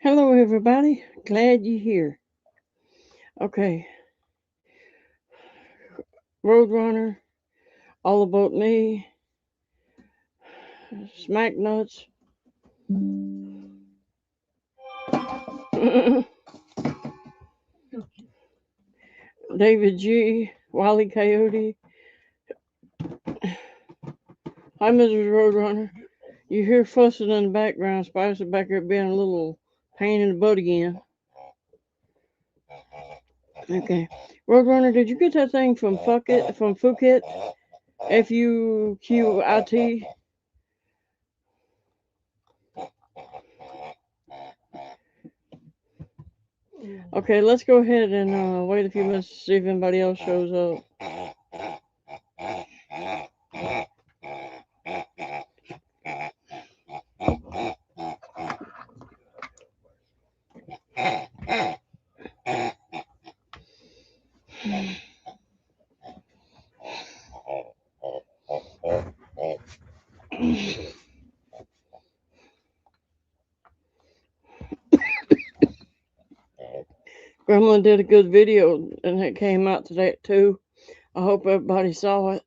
Hello, everybody. Glad you're here. Okay, Roadrunner, All About Me, Smack Nuts, David G, Wally Coyote. Hi, Mrs. Roadrunner. You hear fussing in the background. Spicer back there being a little pain in the butt again. Okay, Roadrunner, did you get that thing from Phuket? Fuqit. Okay, let's go ahead and wait a few minutes to see if anybody else shows up. Grandma did a good video and it came out today too. I hope everybody saw it.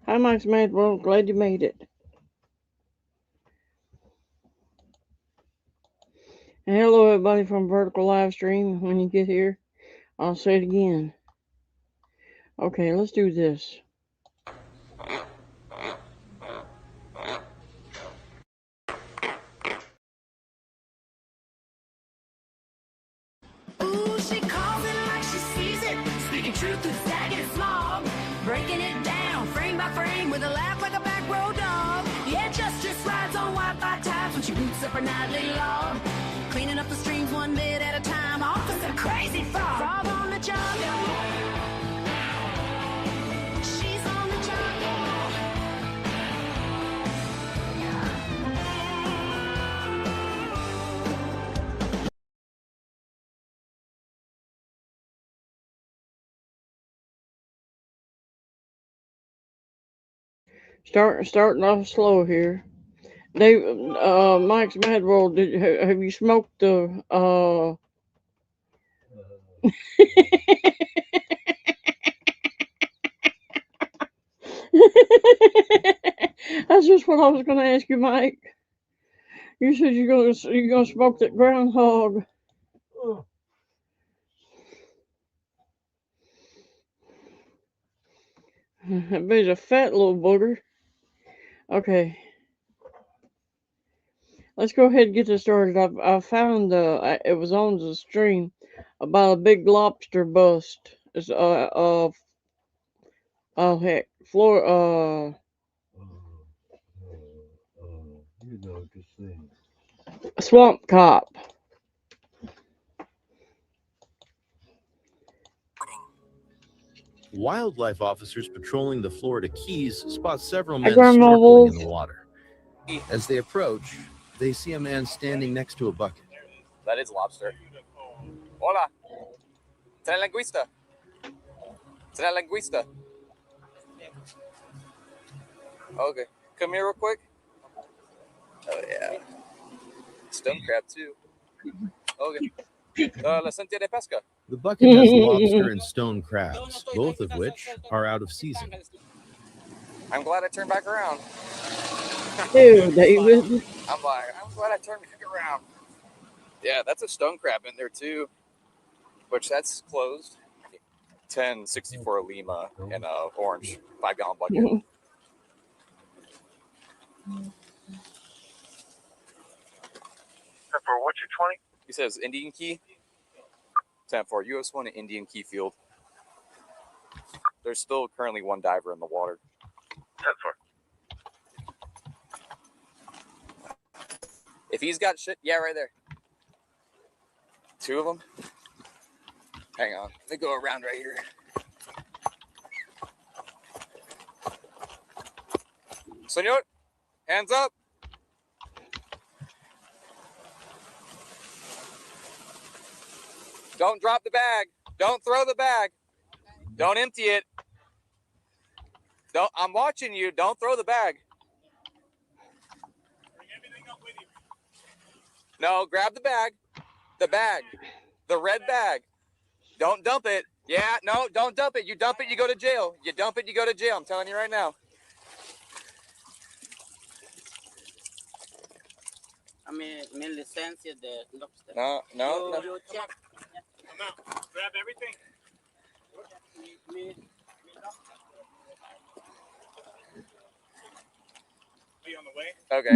Hi, Mike's Mad World. Glad you made it. And hello, everybody from Vertical Live Stream. When you get here, I'll say it again. Okay, let's do this. Ooh, she calls it like she sees it, speaking truth through sagging smog, breaking it down frame by frame with a laugh like a back row dog. Yeah, just rides on Wi-Fi ties when she boots up her nightly log, cleaning up the streams one bit at a time. Off with some crazy frog on the job. She's on the job. Starting off slow here. Dave, Mike's Mad World. Have you smoked the? That's just what I was going to ask you, Mike. You said you're gonna smoke that groundhog. That bit's a fat little booger. Okay, let's go ahead and get this started. I found it was on the stream about a big lobster bust. It's oh heck, You know this thing. swamp cop. Wildlife officers patrolling the Florida Keys spot several Hi, men Grandma snorkeling Wolf. in the water. As they approach, they see a man standing next to a bucket. That is lobster. Hola. ¿Tiene linguista? ¿Tiene linguista? Okay. Come here real quick. Oh, yeah. Stone crab, too. Okay. La cintilla de pesca. The bucket has lobster and stone crabs, both of which are out of season. I'm glad I turned back around. Ew, David. I'm glad I turned back around. Yeah, that's a stone crab in there, too. Which, that's closed. 10.64 Lima in a orange 5-gallon bucket. For what's your 20? He says Indian Key. 10-4 US 1 at Indian Key Field. There's still currently one diver in the water. 10-4. If he's got shit, yeah, right there. 2 of them. Hang on. Let me go around right here. Senor, hands up. Don't drop the bag. Don't throw the bag. Don't empty it. Don't. I'm watching you. Don't throw the bag. Bring everything up with you. No, grab the bag. The bag. The red bag. Don't dump it. Yeah, no, don't dump it. You dump it, you go to jail. You dump it, you go to jail. I'm telling you right now. Mi licencia de lobster. No. You check. Come out. Grab everything. Are you on the way? Okay.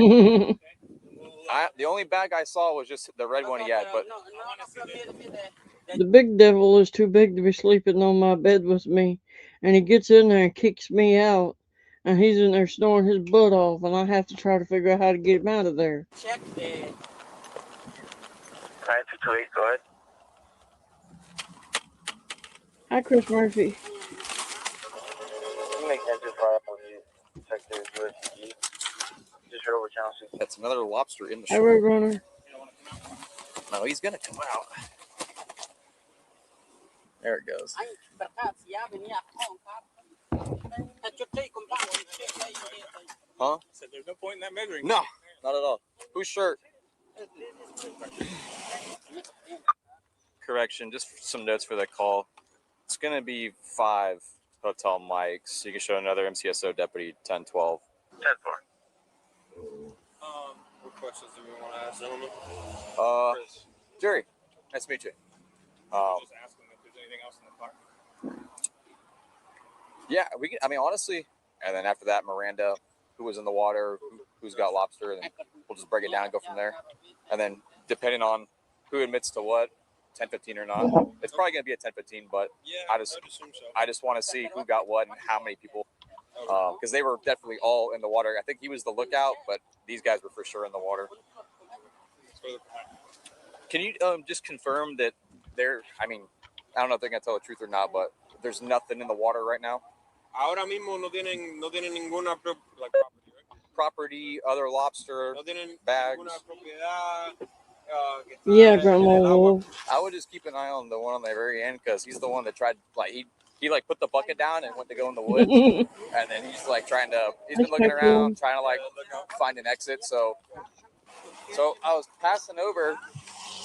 The only bag I saw was just the red one he had, but The big devil is too big to be sleeping on my bed with me, and he gets in there and kicks me out, and he's in there snoring his butt off, and I have to try to figure out how to get him out of there. check the 9228, go ahead. Hi, Chris Murphy. You make that just right when you check the USG. Just right over channel 6. that's another lobster in the Hi, shore. Roadrunner. No, he's gonna come out. There it goes. Huh? Said there's no point in that measuring. No, not at all. Whose shirt? Correction, just some notes for the call. It's gonna be 5 hotel mics. You can show another MCSO deputy 1012. 10-4. What questions do we want to ask, gentlemen? Jerry, nice to meet you. Just ask them if there's anything else in the car. Yeah, we can. I mean, honestly, and then after that, Miranda, who was in the water, who's got lobster, and we'll just break it down and go from there. And then depending on who admits to what, 10-15 or not, it's probably gonna be a 10-15. But Yeah, I I'd just assume so. I just want to see who got what and how many people, because they were definitely all in the water. I think he was the lookout, but these guys were for sure in the water. Can you just confirm that they're? I mean, I don't know if they're gonna tell the truth or not, but there's nothing in the water right now. Ahora mismo no tienen ninguna property, right? Property, other lobster, No tienen bags. ninguna propiedad. Que está Yeah, en Grandma el agua. Wolf. I would just keep an eye on the one on the very end because he's the one that tried. Like he like put the bucket down and went to go in the woods, and then he's like trying to. He's been looking around, trying to like find an exit. So I was passing over, and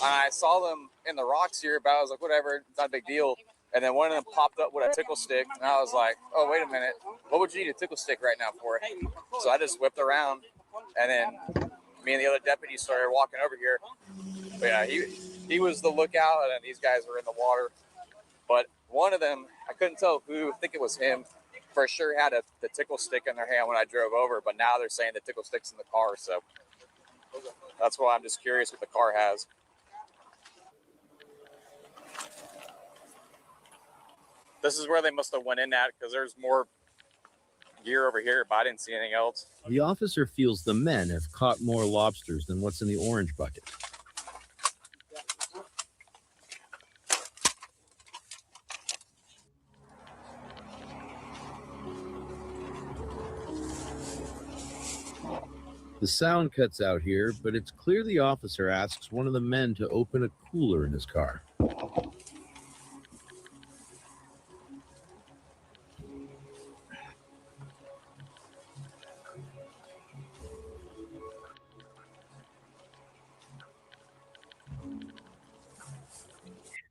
I saw them in the rocks here, but I was like, whatever, it's not a big deal. And then one of them popped up with a tickle stick, and I was like, oh, wait a minute, what would you need a tickle stick right now for? So I just whipped around, and then me and the other deputy started walking over here. But yeah, he was the lookout, and then these guys were in the water. But one of them, I couldn't tell who. I think it was him. For sure had the tickle stick in their hand when I drove over, but now they're saying the tickle stick's in the car. So that's why I'm just curious what the car has. This is where they must have went in at because there's more gear over here, but I didn't see anything else. The officer feels the men have caught more lobsters than what's in the orange bucket. The sound cuts out here, but it's clear the officer asks one of the men to open a cooler in his car.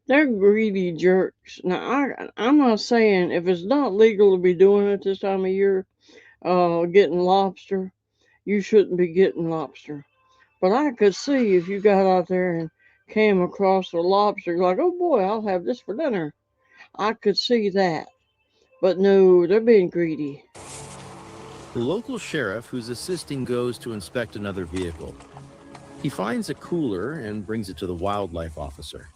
They're greedy jerks. Now, I'm not saying if it's not legal to be doing it this time of year, getting lobster, you shouldn't be getting lobster. But I could see if you got out there and came across a lobster, like, oh boy, I'll have this for dinner. I could see that. But no, they're being greedy. The local sheriff who's assisting goes to inspect another vehicle. He finds a cooler and brings it to the wildlife officer.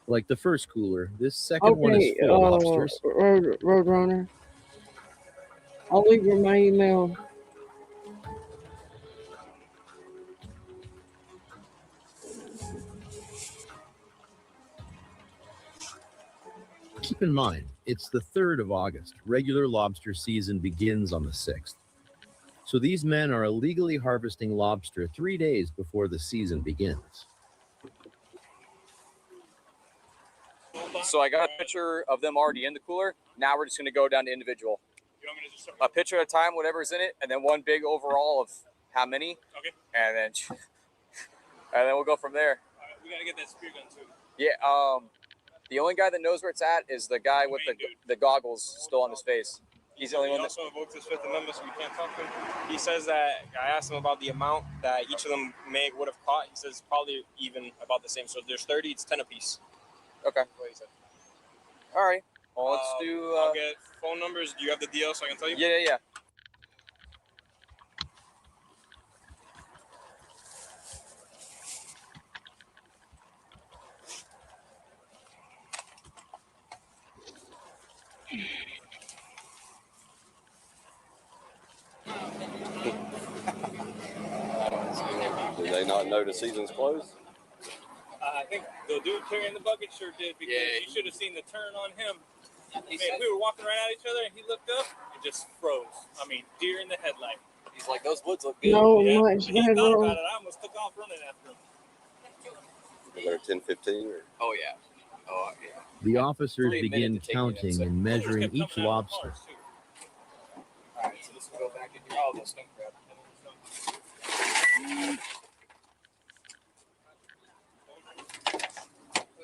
Like the first cooler, this second one is Okay, full of lobsters. Roadrunner. I'll leave you my email. Keep in mind, it's the 3rd of August. Regular lobster season begins on the 6th. So these men are illegally harvesting lobster 3 days before the season begins. So I got a picture of them already in the cooler. Now we're just going to go down to individual. You want me to just start? A pitcher at a time, whatever's in it, and then one big overall of how many. Okay. And then we'll go from there. All right, we gotta get that spear gun too. Yeah. The only guy that knows where it's at is the guy with the goggles still on his face. He's the only one that also invokes his Fifth Amendment, so we can't talk to him. He says that I asked him about the amount that each of them would have caught. He says probably even about the same. So if there's 30, it's 10 apiece. Okay. That's what he said. All right. Well, let's do. I'll get phone numbers. Do you have the DL so I can tell you? Yeah. Do they not know the season's closed? I think the dude carrying the bucket sure did because you should have seen the turn on him. We were walking right at each other and he looked up and just froze. I mean, deer in the headlight. He's like, those woods look good. No, Yeah. much He thought better. about it. I almost took off running after him. They're 10-15 or Oh yeah. Oh yeah. The officers Only a minute begin to take it in, counting so- and measuring each lobster. All right. So this will go back in your. Oh, the stone crab.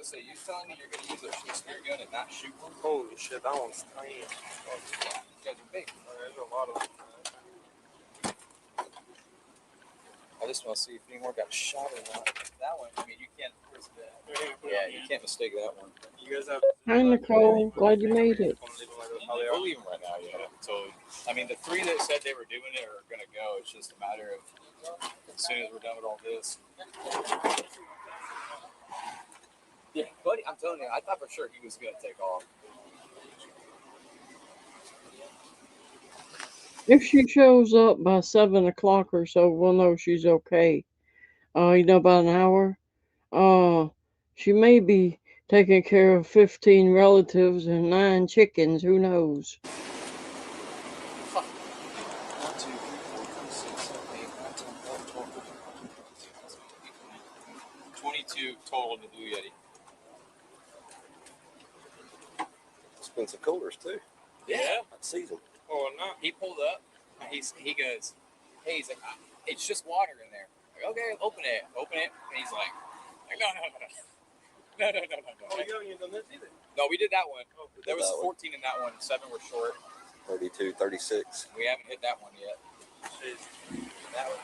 So you telling me you're going to use a spear gun and not shoot one? Holy shit, that one's tiny. You guys are big. There's a lot of them. I just want to see if any more got shot or not. That one, I mean, you can't. Yeah, you can't mistake that one. You guys have. Hi, Nicole. Glad you made it. We'll leave them right now, yeah. So, I mean, the three that said they were doing it are going to go. It's just a matter of as soon as we're done with all this. Yeah, buddy, I'm telling you, I thought for sure he was going to take off. If she shows up by 7 o'clock or so, we'll know she's okay. About an hour. She may be taking care of 15 relatives and 9 chickens. Who knows? 1, 2, 3, 4, 5, 6, 7, 8, 9, 10, 11, 12, 13, 14, 22 total in the Blue Yeti. expensive coolers too. Yeah. That season. Oh, no. He pulled up. And he goes, hey, he's like, it's just water in there. Like, okay, open it. And he's like, no. Oh, you haven't done this either. No, we did that one. Oh, There was that one. 14 in that one. 7 were short. 32, 36. We haven't hit that one yet. That one.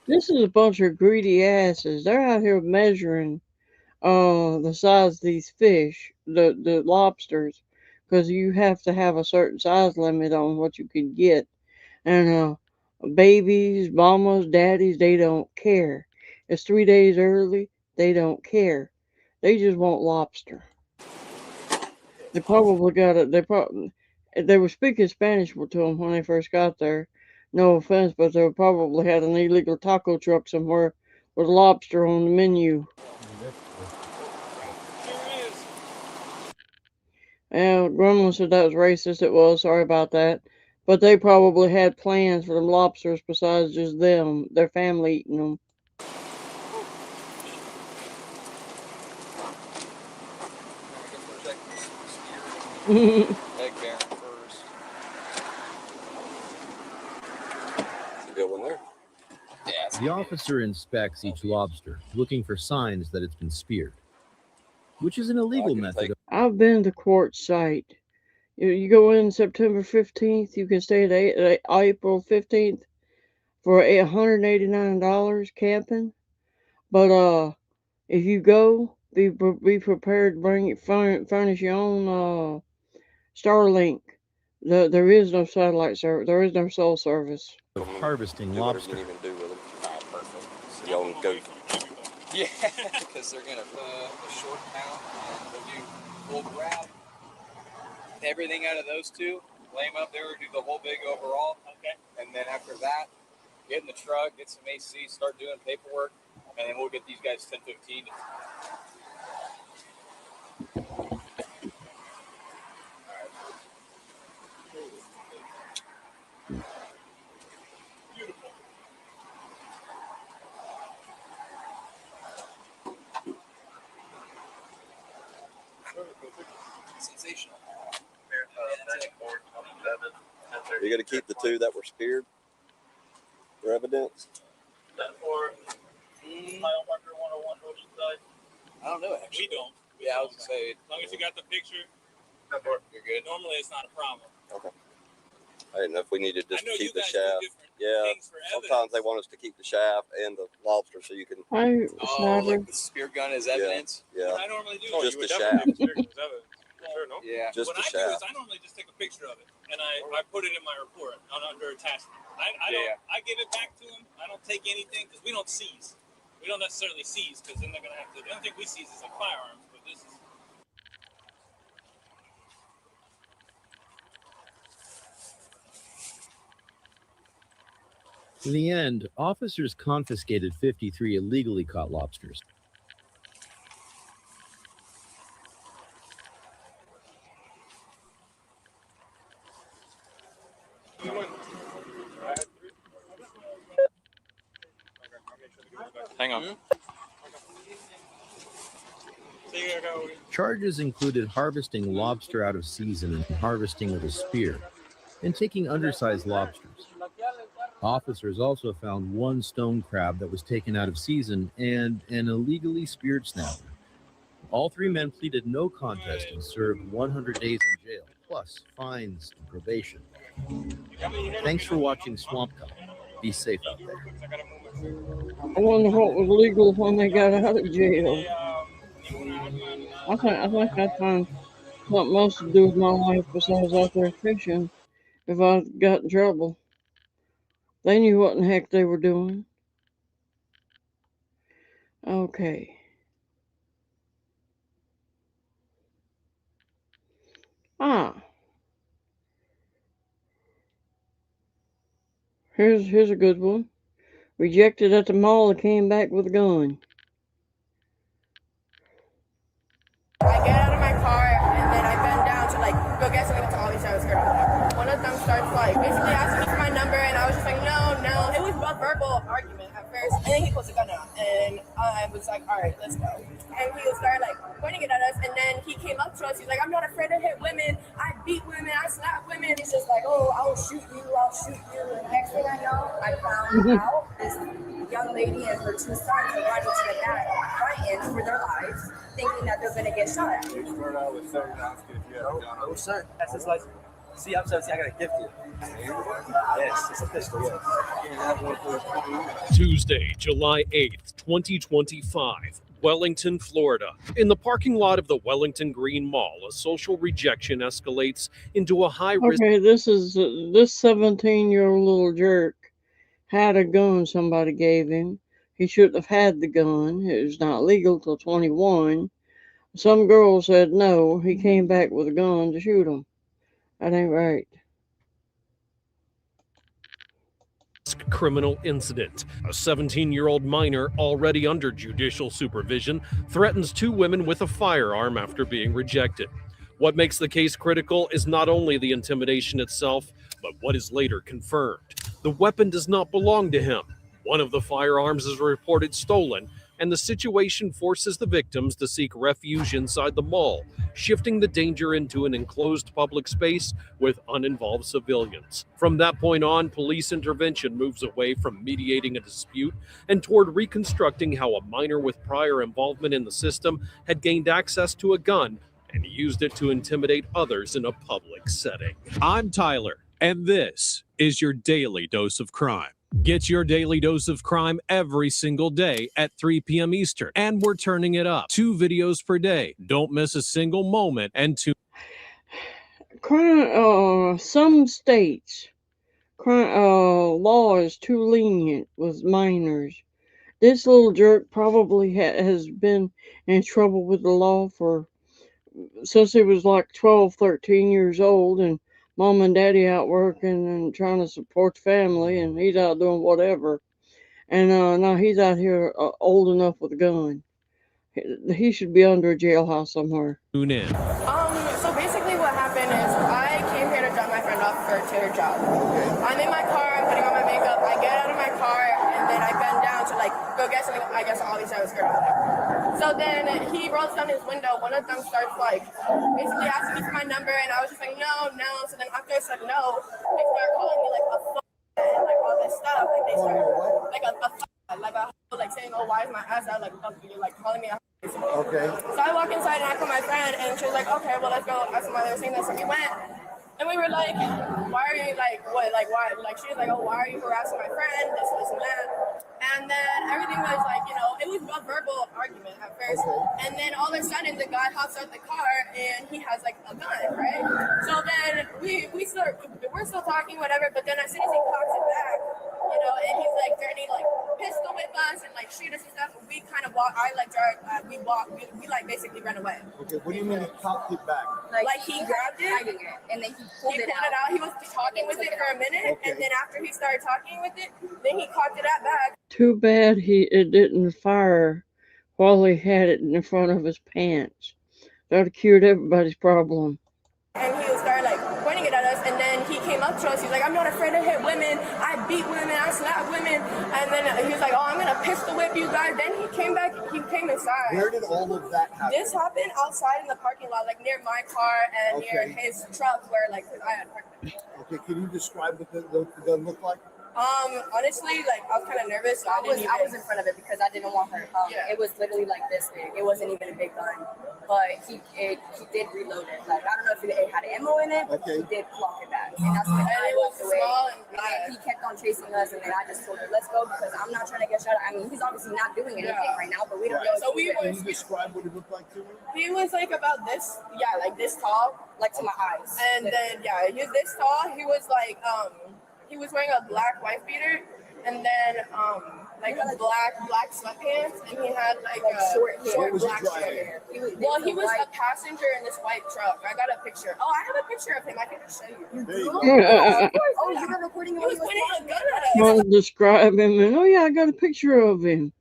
This is a bunch of greedy asses. They're out here measuring the size of these fish, the lobsters, because you have to have a certain size limit on what you can get. And babies, mamas, daddies, they don't care. It's 3 days early. They don't care. They just want lobster. They probably got it. They were speaking Spanish to them when they first got there. No offense, but they probably had an illegal taco truck somewhere with lobster on the menu. And Grandma said that was racist. It was. Sorry about that. But they probably had plans for them lobsters besides just them, their family eating them. Egg bearing first. It's a good one there. Yeah. The officer inspects each lobster, looking for signs that it's been speared, which is an illegal method. I've been to court site. You go in September 15th. You can stay at April 15th for $189 camping. But if you go, be prepared to furnish your own Starlink. There is no satellite service. There is no cell service. Of harvesting Do whatever you lobster. can even do with them. Perfect. So y'all can go. Yeah, because they're gonna a short count and we'll grab everything out of those two, lay them up there, do the whole big overall. Okay. And then after that, get in the truck, get some AC, start doing paperwork, and and we'll get these guys 10-15. Beautiful. Sensational. You're going to keep the two that were speared for evidence? I don't know, actually. We don't. Yeah, I was going to say. As long as you got the picture, You're good. normally it's not a problem. Okay. I didn't know if we needed just I know to keep you the guys do shaft. different Yeah. things for Sometimes they evidence. want us to keep the shaft and the lobster so you can. Hi, Oh, Sniper. like the spear gun is evidence? Yeah. What I normally do Oh, Just is you would the definitely shaft. take a picture of evidence. Sure, no? Yeah. Just what the I do is shaft. I normally just take a picture of it and I put it in my report under attachment. I Yeah. don't I give it back to them. I don't take anything because we don't seize. We don't necessarily seize because then they're gonna have to. The only thing we seize is like firearms, but this is. In the end, officers confiscated 53 illegally caught lobsters. Hang on. Charges included harvesting lobster out of season and harvesting with a spear, and taking undersized lobsters. Officers also found one stone crab that was taken out of season and an illegally speared snapper. All three men pleaded no contest and served 100 days in jail, plus fines and probation. Thanks for watching Swamp Cop. Be safe out there. I wonder what was legal when they got out of jail. I think I'd find something else to do with my life besides out there fishing if I got in trouble. They knew what in the heck they were doing. Okay. Ah. Here's a good one. Rejected at the mall and came back with a gun. I get out of my car and then I bend down to like go get something to Ollie's house or whatever. One of them starts like basically asking me for my number and I was just like, no. It was a verbal argument at first. And then he pulls a gun out and I was like, all right, let's go. And he started like pointing it at us and then he came up to us. He's like, I'm not afraid to hit women. I beat women. I slap women. He's just like, oh, I'll shoot you. And next thing I know, I found out this young lady and her two sons are running to the back, fighting for their lives, thinking that they're gonna get shot at. You start out with 7 ounces if you have a gun on. Oh, sir. That's his license. See, I'm 17. I got a gift to you. Yes, it's a pistol, yes. Tuesday, July 8th, 2025, Wellington, Florida. In the parking lot of the Wellington Green Mall, a social rejection escalates into a high-risk... Okay, this 17-year-old little jerk had a gun somebody gave him. He shouldn't have had the gun. It was not legal till 21. Some girl said no. He came back with a gun to shoot him. That ain't right. Criminal incident. A 17-year-old minor, already under judicial supervision, threatens 2 women with a firearm after being rejected. What makes the case critical is not only the intimidation itself, but what is later confirmed. The weapon does not belong to him. One of the firearms is reported stolen, and the situation forces the victims to seek refuge inside the mall, shifting the danger into an enclosed public space with uninvolved civilians. From that point on, police intervention moves away from mediating a dispute and toward reconstructing how a minor with prior involvement in the system had gained access to a gun and used it to intimidate others in a public setting. I'm Tyler, and this is your Daily Dose of Crime. Get your daily dose of crime every single day at 3 p.m. Eastern, and we're turning it up. 2 videos per day. Don't miss a single moment, and Some states law is too lenient with minors. This little jerk probably has been in trouble with the law since he was like 12, 13 years old, and mom and daddy out working and trying to support the family, and he's out doing whatever. And now he's out here old enough with a gun. He should be under a jailhouse somewhere. Tune in. So basically what happened is I came here to drop my friend off for her job. I'm in my car, I'm putting on my makeup, I get out of my car, and then I bend down to like go get something. I guess obviously I was scared of it. So then he rolls down his window, one of them starts like basically asking me for my number, and I was just like, no. So then after I said no, they start calling me like a and like all this stuff. Like they start like saying, oh, why is my ass out? Like, you're like calling me a Okay. So I walk inside and I call my friend, and she was like, okay, well, let's go ask why they were saying this. So we went, and we were like, why are you like, what, like, why? Like, she was like, oh, why are you harassing my friend? This, and that. And then everything was like, it was a verbal argument at first. Okay. And then all of a sudden, the guy hops out the car and he has like a gun, right? So then we're still talking, whatever. But then as soon as he cocks it back, and he's like threatening like pistol whip us and like shoot us and stuff, we kind of walk. I like drive. We like basically ran away. Okay, what do you mean he cocked it back? Like he grabbed it and then he pulled it out. He was talking with it for a minute, and then after he started talking with it, then he cocked it back. Too bad it didn't fire while he had it in front of his pants. That would have cured everybody's problem. And he started like pointing it at us, and then he came up to us. He's like, I'm not afraid to hit women. I beat women. I slap women. And then he was like, oh, I'm gonna pistol whip you guys. Then he came back. He came inside. Where did all of that happen? This happened outside in the parking lot, like near my car and near his truck, where like I had parked it. Okay, can you describe what the gun looked like? Honestly, like I was kind of nervous. So I was in front of it because I didn't want her. It was literally like this big. It wasn't even a big gun, but he did reload it. Like I don't know if it had ammo in it, but he did plug it back. And that's when I walked away. And he kept on chasing us, and then I just told her, "Let's go," because I'm not trying to get shot. I mean, he's obviously not doing anything right now, but we don't know. So Can you describe what it looked like to me? He was like about this, like this tall, like to my eyes. And then he was this tall. He was like he was wearing a black wife beater, and then like a black sweatpants, and he had like a short black hair. He was a passenger in this white truck. I got a picture. Oh, I have a picture of him. I can just show you. There you go. Oh, you were recording him. He was pointing a gun at us. Well, describe him, and I got a picture of him.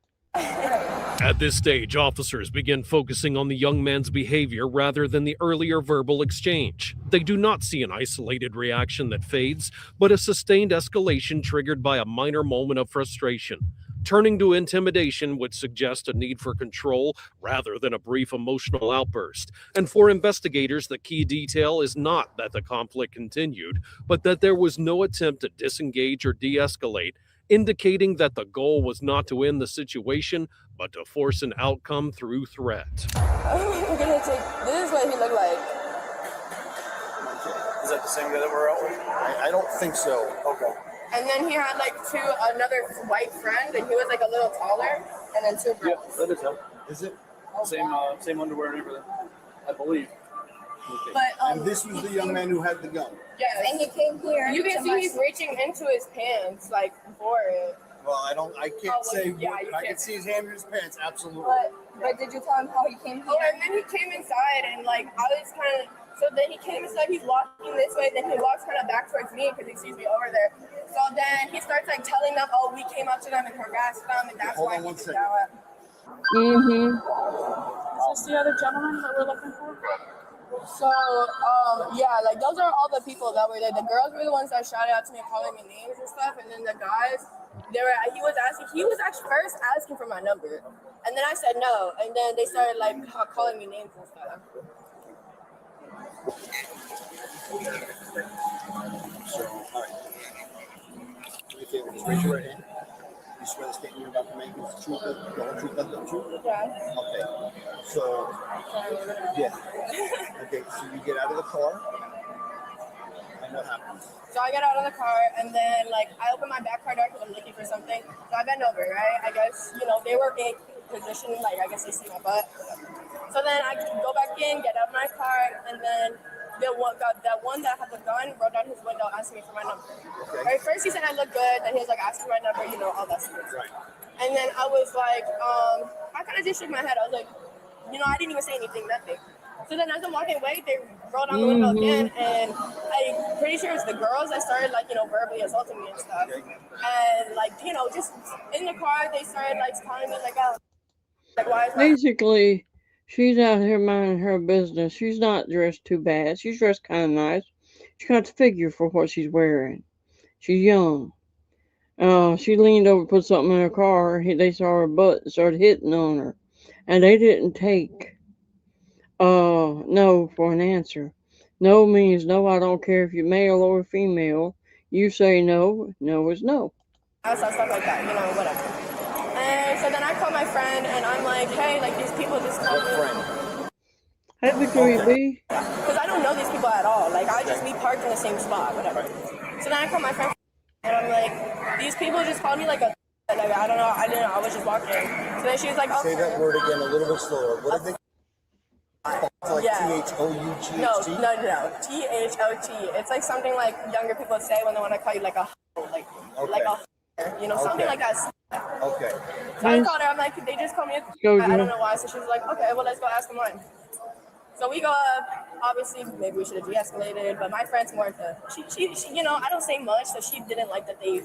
At this stage, officers begin focusing on the young man's behavior rather than the earlier verbal exchange. They do not see an isolated reaction that fades, but a sustained escalation triggered by a minor moment of frustration. Turning to intimidation would suggest a need for control rather than a brief emotional outburst. And for investigators, the key detail is not that the conflict continued, but that there was no attempt to disengage or de-escalate, indicating that the goal was not to end the situation, but to force an outcome through threat. We're gonna take, this is what he looked like. Is that the same guy that we're out with? I don't think so. Okay. And then he had like another white friend, and he was like a little taller, and then two girls. Yeah, that is him. Is it? Same underwear and everything, I believe. Okay. But and this was the young man who had the gun. Yes, and he came here. You can see he's reaching into his pants like for it. Well, I can't say. I can see his hand in his pants. Absolutely. But did you tell him how he came here? Oh, and then he came inside, and like I was kind of. So then he came inside. He's walking this way. Then he walks kind of back towards me because he sees me over there. So then he starts like telling them, "Oh, we came up to them and harassed them, and that's why we did that." Mm-hmm. Is this the other gentleman that we're looking for? So, like those are all the people that were there. The girls were the ones that shouted out to me, calling me names and stuff, and then the guys, he was actually first asking for my number, and then I said no, and then they started like calling me names and stuff. So, all right. Okay, just raise your right hand. You swear the statement you're about to make is the truth, the whole truth, nothing but the truth? Yeah. Okay. So, yeah. Okay, so you get out of the car, and what happens? So I get out of the car, and then like I open my back car door because I'm looking for something. So I bend over, right? I guess they were in position, like I guess they see my butt. So then I go back in, get out of my car, and then that one that had the gun rolled down his window, asking me for my number. Okay. Right, first he said I look good, then he was like asking my number, all that stuff. Right. And then I was like, I kind of just shook my head. I was like, I didn't even say anything, nothing. So then as I'm walking away, roll down the window again, and I'm pretty sure it's the girls that started like, you know, verbally assaulting me and stuff. And like, you know, just in the car, they started like calling me like, oh, like why is my Basically, she's out here minding her business. She's not dressed too bad. She's dressed kind of nice. She got the figure for what she's wearing. She's young. She leaned over, put something in her car. They saw her butt and started hitting on her, and they didn't take no for an answer. No means no. I don't care if you're male or female. You say no. No is no. stuff like that, you know, whatever. And so then I call my friend, and I'm like, hey, like these people just called me. Hey, Victoria B. Because I don't know these people at all. Like I just be parked in the same spot, whatever. So then I call my friend, and I'm like, these people just called me like a. Like, I don't know. I didn't know. I was just walking. So then she was like, okay. Say that word again a little bit slower. What did they? Like T-H-O-U-G-H-T? No. T-H-O-T. It's like something like younger people say when they want to call you like a, like a, you know, something like that. Okay. So I called her. I'm like, they just called me a. I don't know why. So she was like, okay, well, let's go ask them one. So we go up. Obviously, maybe we should have de-escalated, but my friend's more into. She, you know, I don't say much, so she didn't like that they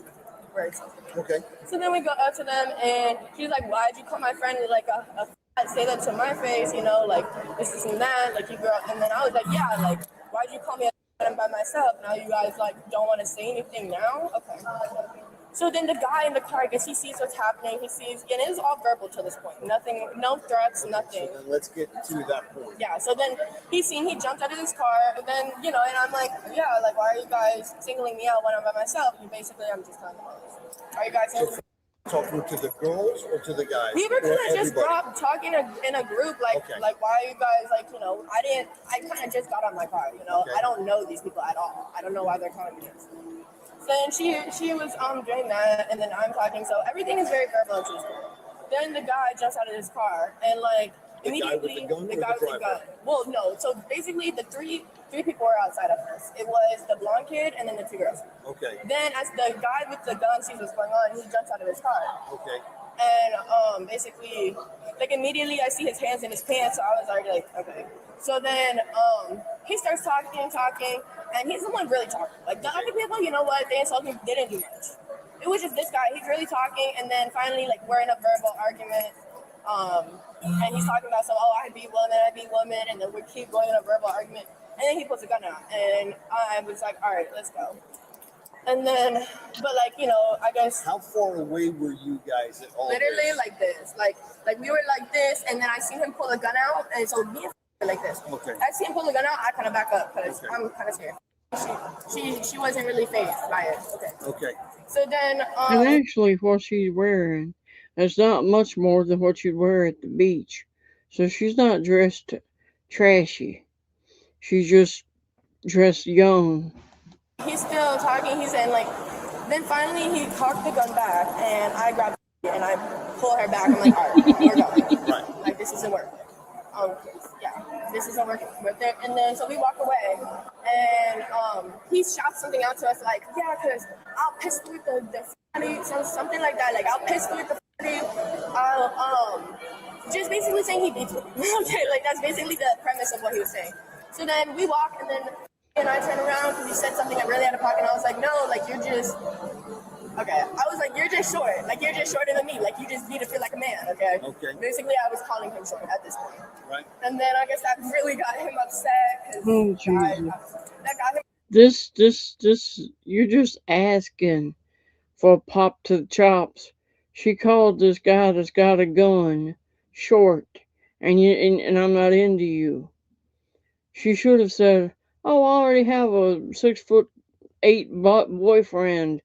were something. Okay. So then we go up to them, and she's like, why'd you call my friend like a say that to my face, you know, like this and that, like you girl. And then I was like, yeah, like why'd you call me a by myself? Now you guys like don't want to say anything now? Okay. So then the guy in the car, I guess he sees what's happening. He sees, and it is all verbal to this point. Nothing, no threats, nothing. So then let's get to that point. Yeah. So then he jumped out of his car, and then, you know, and I'm like, yeah, like why are you guys singling me out when I'm by myself? And basically, I'm just telling them all this. Are you guys talking to the girls or to the guys? We were kind of just talking in a group, like, like why are you guys, like, you know, I kind of just got on my car, you know, I don't know these people at all. I don't know why they're calling me this. So then she was doing that, and then I'm talking, so everything is very verbal and truthful. Then the guy jumps out of his car, and like immediately the guy with the gun. Well, no. So basically, the three people were outside of us. It was the blonde kid and then the two girls. Okay. Then as the guy with the gun sees what's going on, he jumps out of his car. Okay. And basically, like immediately I see his hands in his pants, so I was already like, okay. So then he starts talking, and he's the one really talking. Like the other people, you know what, they insulted him, they didn't do much. It was just this guy, he's really talking, and then finally, like, we're in a verbal argument, and he's talking about, so, oh, I beat women, and then we keep going in a verbal argument, and then he puts a gun out, and I was like, all right, let's go. And then, but like, you know, I guess. How far away were you guys at all? Literally this? Like this, like we were like this, and then I see him pull a gun out, and so me and like this. Okay. I see him pull the gun out, I kind of back up because I'm kind of scared. She wasn't really fazed by it. Okay. Okay. So then. And actually, what she's wearing is not much more than what you'd wear at the beach. So she's not dressed trashy. She's just dressed young. He's still talking. He's saying like, then finally he cocked the gun back, and I grabbed it and I pull her back. I'm like, all right, we're going. Right. Like this isn't working. Yeah, this isn't working. And then so we walk away, and he shouts something out to us like, yeah, because I'll pistol with the something like that. Like I'll pistol with the I'll just basically saying he beats me. Okay, like that's basically the premise of what he was saying. So then we walk, and then. And I turned around because he said something I really had a pocket, and I was like, no, like, you're just, okay. I was like, you're just short. Like, you're just shorter than me. Like, you just need to feel like a man, okay? Okay. Basically, I was calling him short at this point. Right. And then I guess that really got him upset because that got him. This, you're just asking for a pop to the chops. She called this guy that's got a gun short, and I'm not into you. She should have said, oh, I already have a 6'8" boyfriend.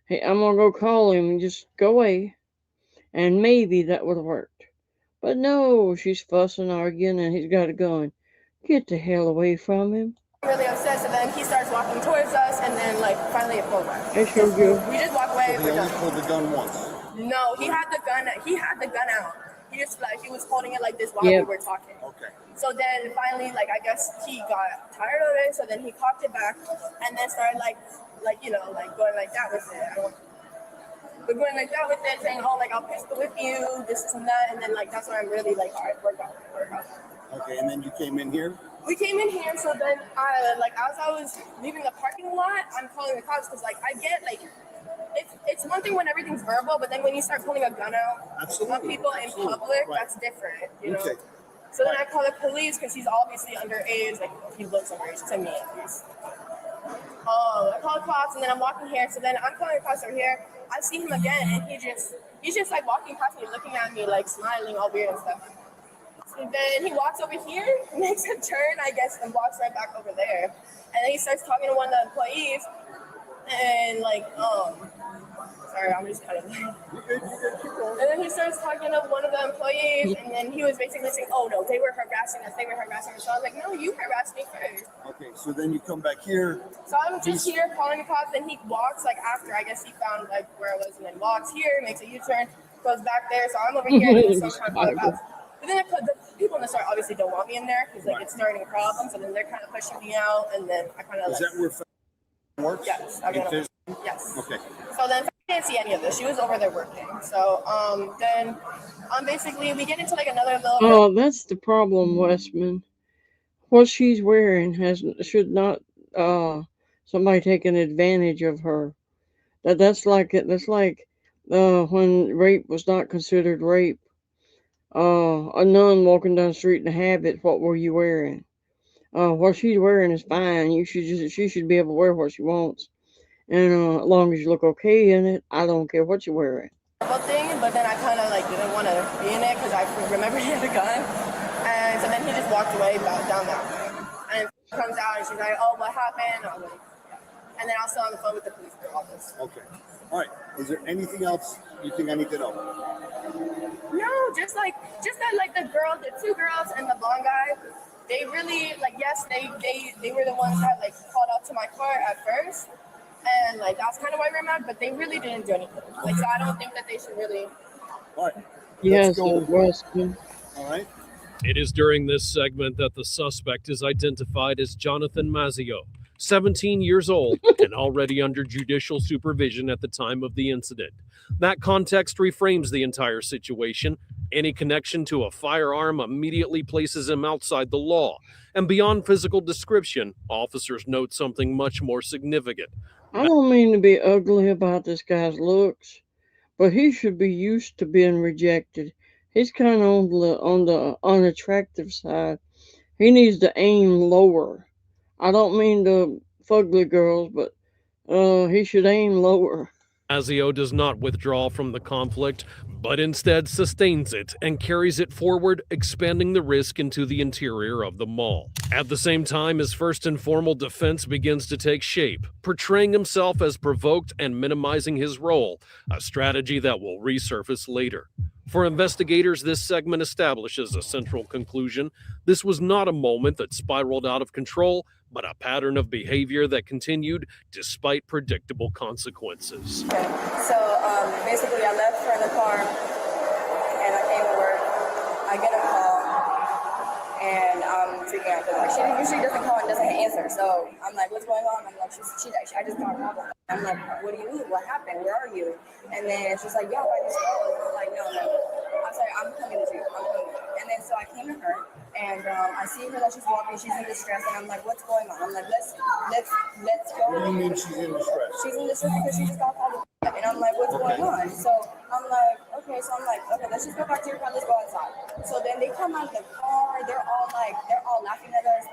Hey, I'm gonna go call him and just go away. And maybe that would have worked. But no, she's fussing, arguing, and he's got a gun. Get the hell away from him. Really upset, so then he starts walking towards us, and then like finally it pulled back. I showed you. We just walk away. So he only pulled the gun once. No, he had the gun out. He just like he was holding it like this while we were talking. Okay. So then finally, like I guess he got tired of it. So then he cocked it back, and then started like you know like going like that with it. But going like that with it, saying, "Oh, like I'll pistol whip you, this and that," and then like that's when I'm really like, all right, we're going. Okay, and then you came in here? We came in here, so then, as I was leaving the parking lot, I'm calling the cops because, I get, it's one thing when everything's verbal, but then when you start pulling a gun out on people in public, that's different, you know? Okay. So then I call the police because he's obviously underage, he looks underage to me at least. I call the cops, and then I'm walking here, so then I'm calling the cops over here. I see him again, and he's just walking past me, looking at me, smiling all weird and stuff. And then he walks over here, makes a turn, I guess, and walks right back over there. And then he starts talking to one of the employees, and sorry, I'm just kind of. And then he starts talking to one of the employees, and then he was basically saying, "Oh no, they were harassing us. So I was like, "No, you harassed me first." Okay, so then you come back here. So I'm just here calling the cops, and he walks after. I guess he found where I was, and then walks here, makes a U-turn, goes back there. So I'm over here, and so I'm trying to call the cops. But then the people in the store obviously don't want me in there because it's starting a problem. So then they're kind of pushing me out, and then I kind of. Is that where works? Yes. Yes. Okay. So then I didn't see any of this. She was over there working. So then basically we get into another little. Oh, that's the problem, Westman. What she's wearing should not somebody taking advantage of her. That's like when rape was not considered rape. A nun walking down the street in a habit. What were you wearing? What she's wearing is fine. She should be able to wear what she wants. And as long as you look okay in it, I don't care what you're wearing. Thing, but then I kind of didn't want to be in it because I remember he had a gun, and so then he just walked away down that way. And she comes out and she's like, "Oh, what happened?" I was like, yeah. And then I was still on the phone with the police office. Okay. All right. Is there anything else you think I need to know? No, just that the two girls and the blonde guy, they really yes, they were the ones that called out to my car at first. And that's kind of why we're mad, but they really didn't do anything. So I don't think that they should really. All right. Yes, it was. All right. It is during this segment that the suspect is identified as Jonathan Mazzio, 17 years old and already under judicial supervision at the time of the incident. That context reframes the entire situation. Any connection to a firearm immediately places him outside the law. And beyond physical description, officers note something much more significant. I don't mean to be ugly about this guy's looks, but he should be used to being rejected. He's kind of on the unattractive side. He needs to aim lower. I don't mean the fugly girls, but he should aim lower. Mazzio does not withdraw from the conflict, but instead sustains it and carries it forward, expanding the risk into the interior of the mall. At the same time, his first informal defense begins to take shape, portraying himself as provoked and minimizing his role, a strategy that will resurface later. For investigators, this segment establishes a central conclusion. This was not a moment that spiraled out of control, but a pattern of behavior that continued despite predictable consequences. Okay. So basically I left her in the car and I came to work. I get a call and I'm freaking out because she usually doesn't call and doesn't answer. So I'm like, what's going on? I'm like, I just got a problem. I'm like, what do you need? What happened? Where are you? And then she's like, yeah, I just called. I'm like, no. I'm sorry, I'm coming to you. And then so I came to her and I see her that she's walking, she's in distress, and I'm like, what's going on? I'm like, let's go. What do you mean she's in distress? She's in distress because she just got called. And I'm like, what's going on? So I'm like, okay, let's just go back to your car, let's go outside. So then they come out of the car, they're all laughing at us,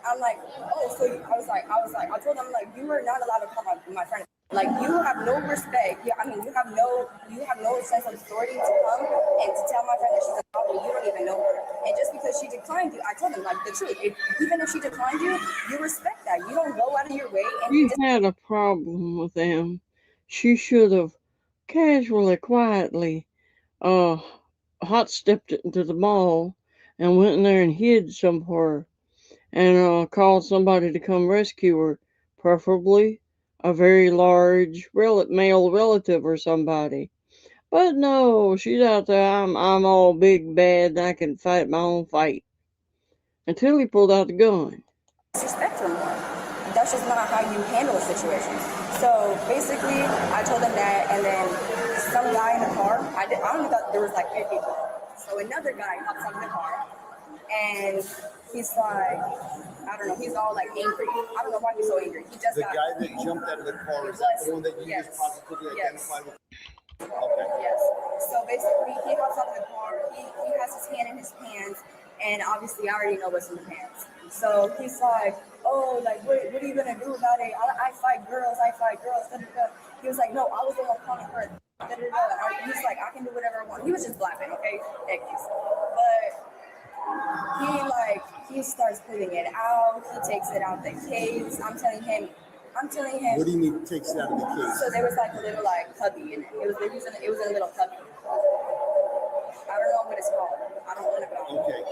I'm like, oh, so I told them, you are not allowed to come on my friend. You have no respect. You have no sense of authority to come and to tell my friend that she's a problem. You don't even know her. And just because she declined you, I told them the truth. Even if she declined you, you respect that. You don't go out of your way. And You had a problem with them. She should have casually, quietly, hot stepped into the mall and went in there and hid somewhere and called somebody to come rescue her, preferably a very large male relative or somebody. But no, she's out there. I'm all big bad and I can fight my own fight. Until he pulled out the gun. Respect her more. That's just not how you handle a situation. So basically, I told them that, and then some guy in the car. I only thought there was 8 people. So another guy hops out of the car, and he's like, I don't know, he's all like angry. I don't know why he's so angry. He just The got guy that jumped out of the car, is that the one that you just positively identified with? Okay. Yes. So basically, he hops out of the car. He has his hand in his pants, and obviously, I already know what's in the pants. So he's like, "Oh, like, what are you gonna do about it? I fight girls. I fight girls." Da, da, da. He was like, "No, I was the one calling her." Da, da, da. He's like, "I can do whatever I want." He was just laughing, okay? But he starts putting it out. He takes it out the case. I'm telling him. What do you mean takes it out of the case? So there was like a little like cubby in it. It was in a little cubby. I don't know what it's called. I don't want to go. Okay.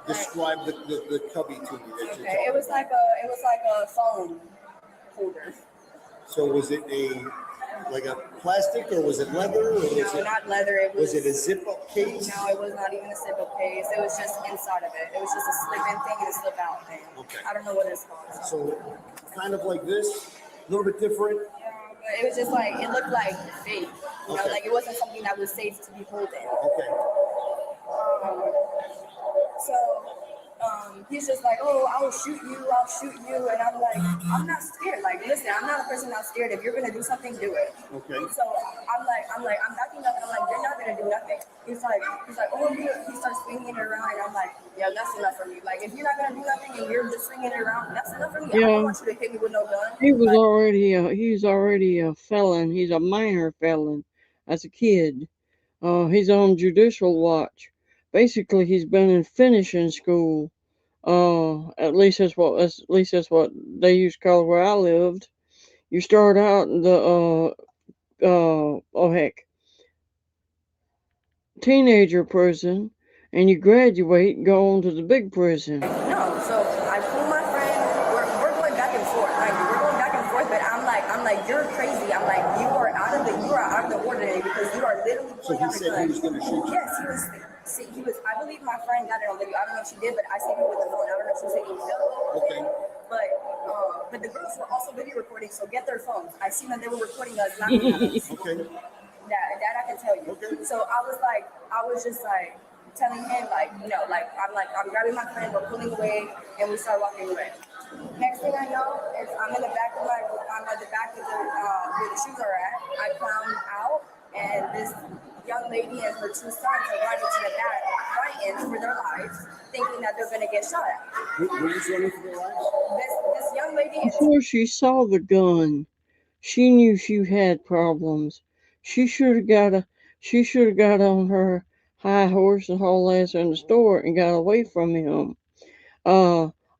Describe the cubby to me that you're talking It was like a phone holder. So was it like a plastic, or was it leather? Or was No, not leather. It was it a zip-up case? No, it was not even a zip-up case. It was just inside of it. It was just a slip-in thing and a slip-out thing. Okay. I don't know what it's called. So kind of like this, a little bit different. Yeah, but it was just like, it looked like fake. You know, like it wasn't something that was safe to be holding. Okay. He's just like, "Oh, I'll shoot you," and I'm like, "I'm not scared. Like, listen, I'm not a person that's scared. If you're gonna do something, do it." Okay. So I'm backing up, and I'm like, "You're not gonna do nothing." He's like, "Oh, he starts swinging it around, and I'm like, "Yeah, that's enough for me. Like, if you're not gonna do nothing and you're just swinging it around, that's enough for me. I don't want you to hit me with no gun." He's already a felon. He's a minor felon as a kid. He's on judicial watch. Basically, he's been in finishing school. At least that's what they used to call where I lived. You start out in the teenager prison, and you graduate and go on to the big prison. No, so I pull my friend. We're going back and forth. Like we're going back and forth, but I'm like, "You're crazy." I'm like, you are out of the ordinary because you are literally. So he said he was going to shoot you. Yes, he was. See, he was. I believe my friend got it on video. I don't know if she did, but I saved it with the phone. I don't know if she saved it with the phone. Okay. But the girls were also video recording, so get their phones. I seen that they were recording us laughing at us. Okay. That I can tell you. Okay. So I was just like telling him I'm grabbing my friend, we're pulling away, and we start walking away. Next thing I know is I'm at the back of where the shoes are at. I found out, and this young lady and her two sons are running to the back, fighting for their lives, thinking that they're gonna get shot at. Who was running for their lives? This young lady. Before she saw the gun, she knew she had problems. She should have got on her high horse and hauled ass in the store and got away from him.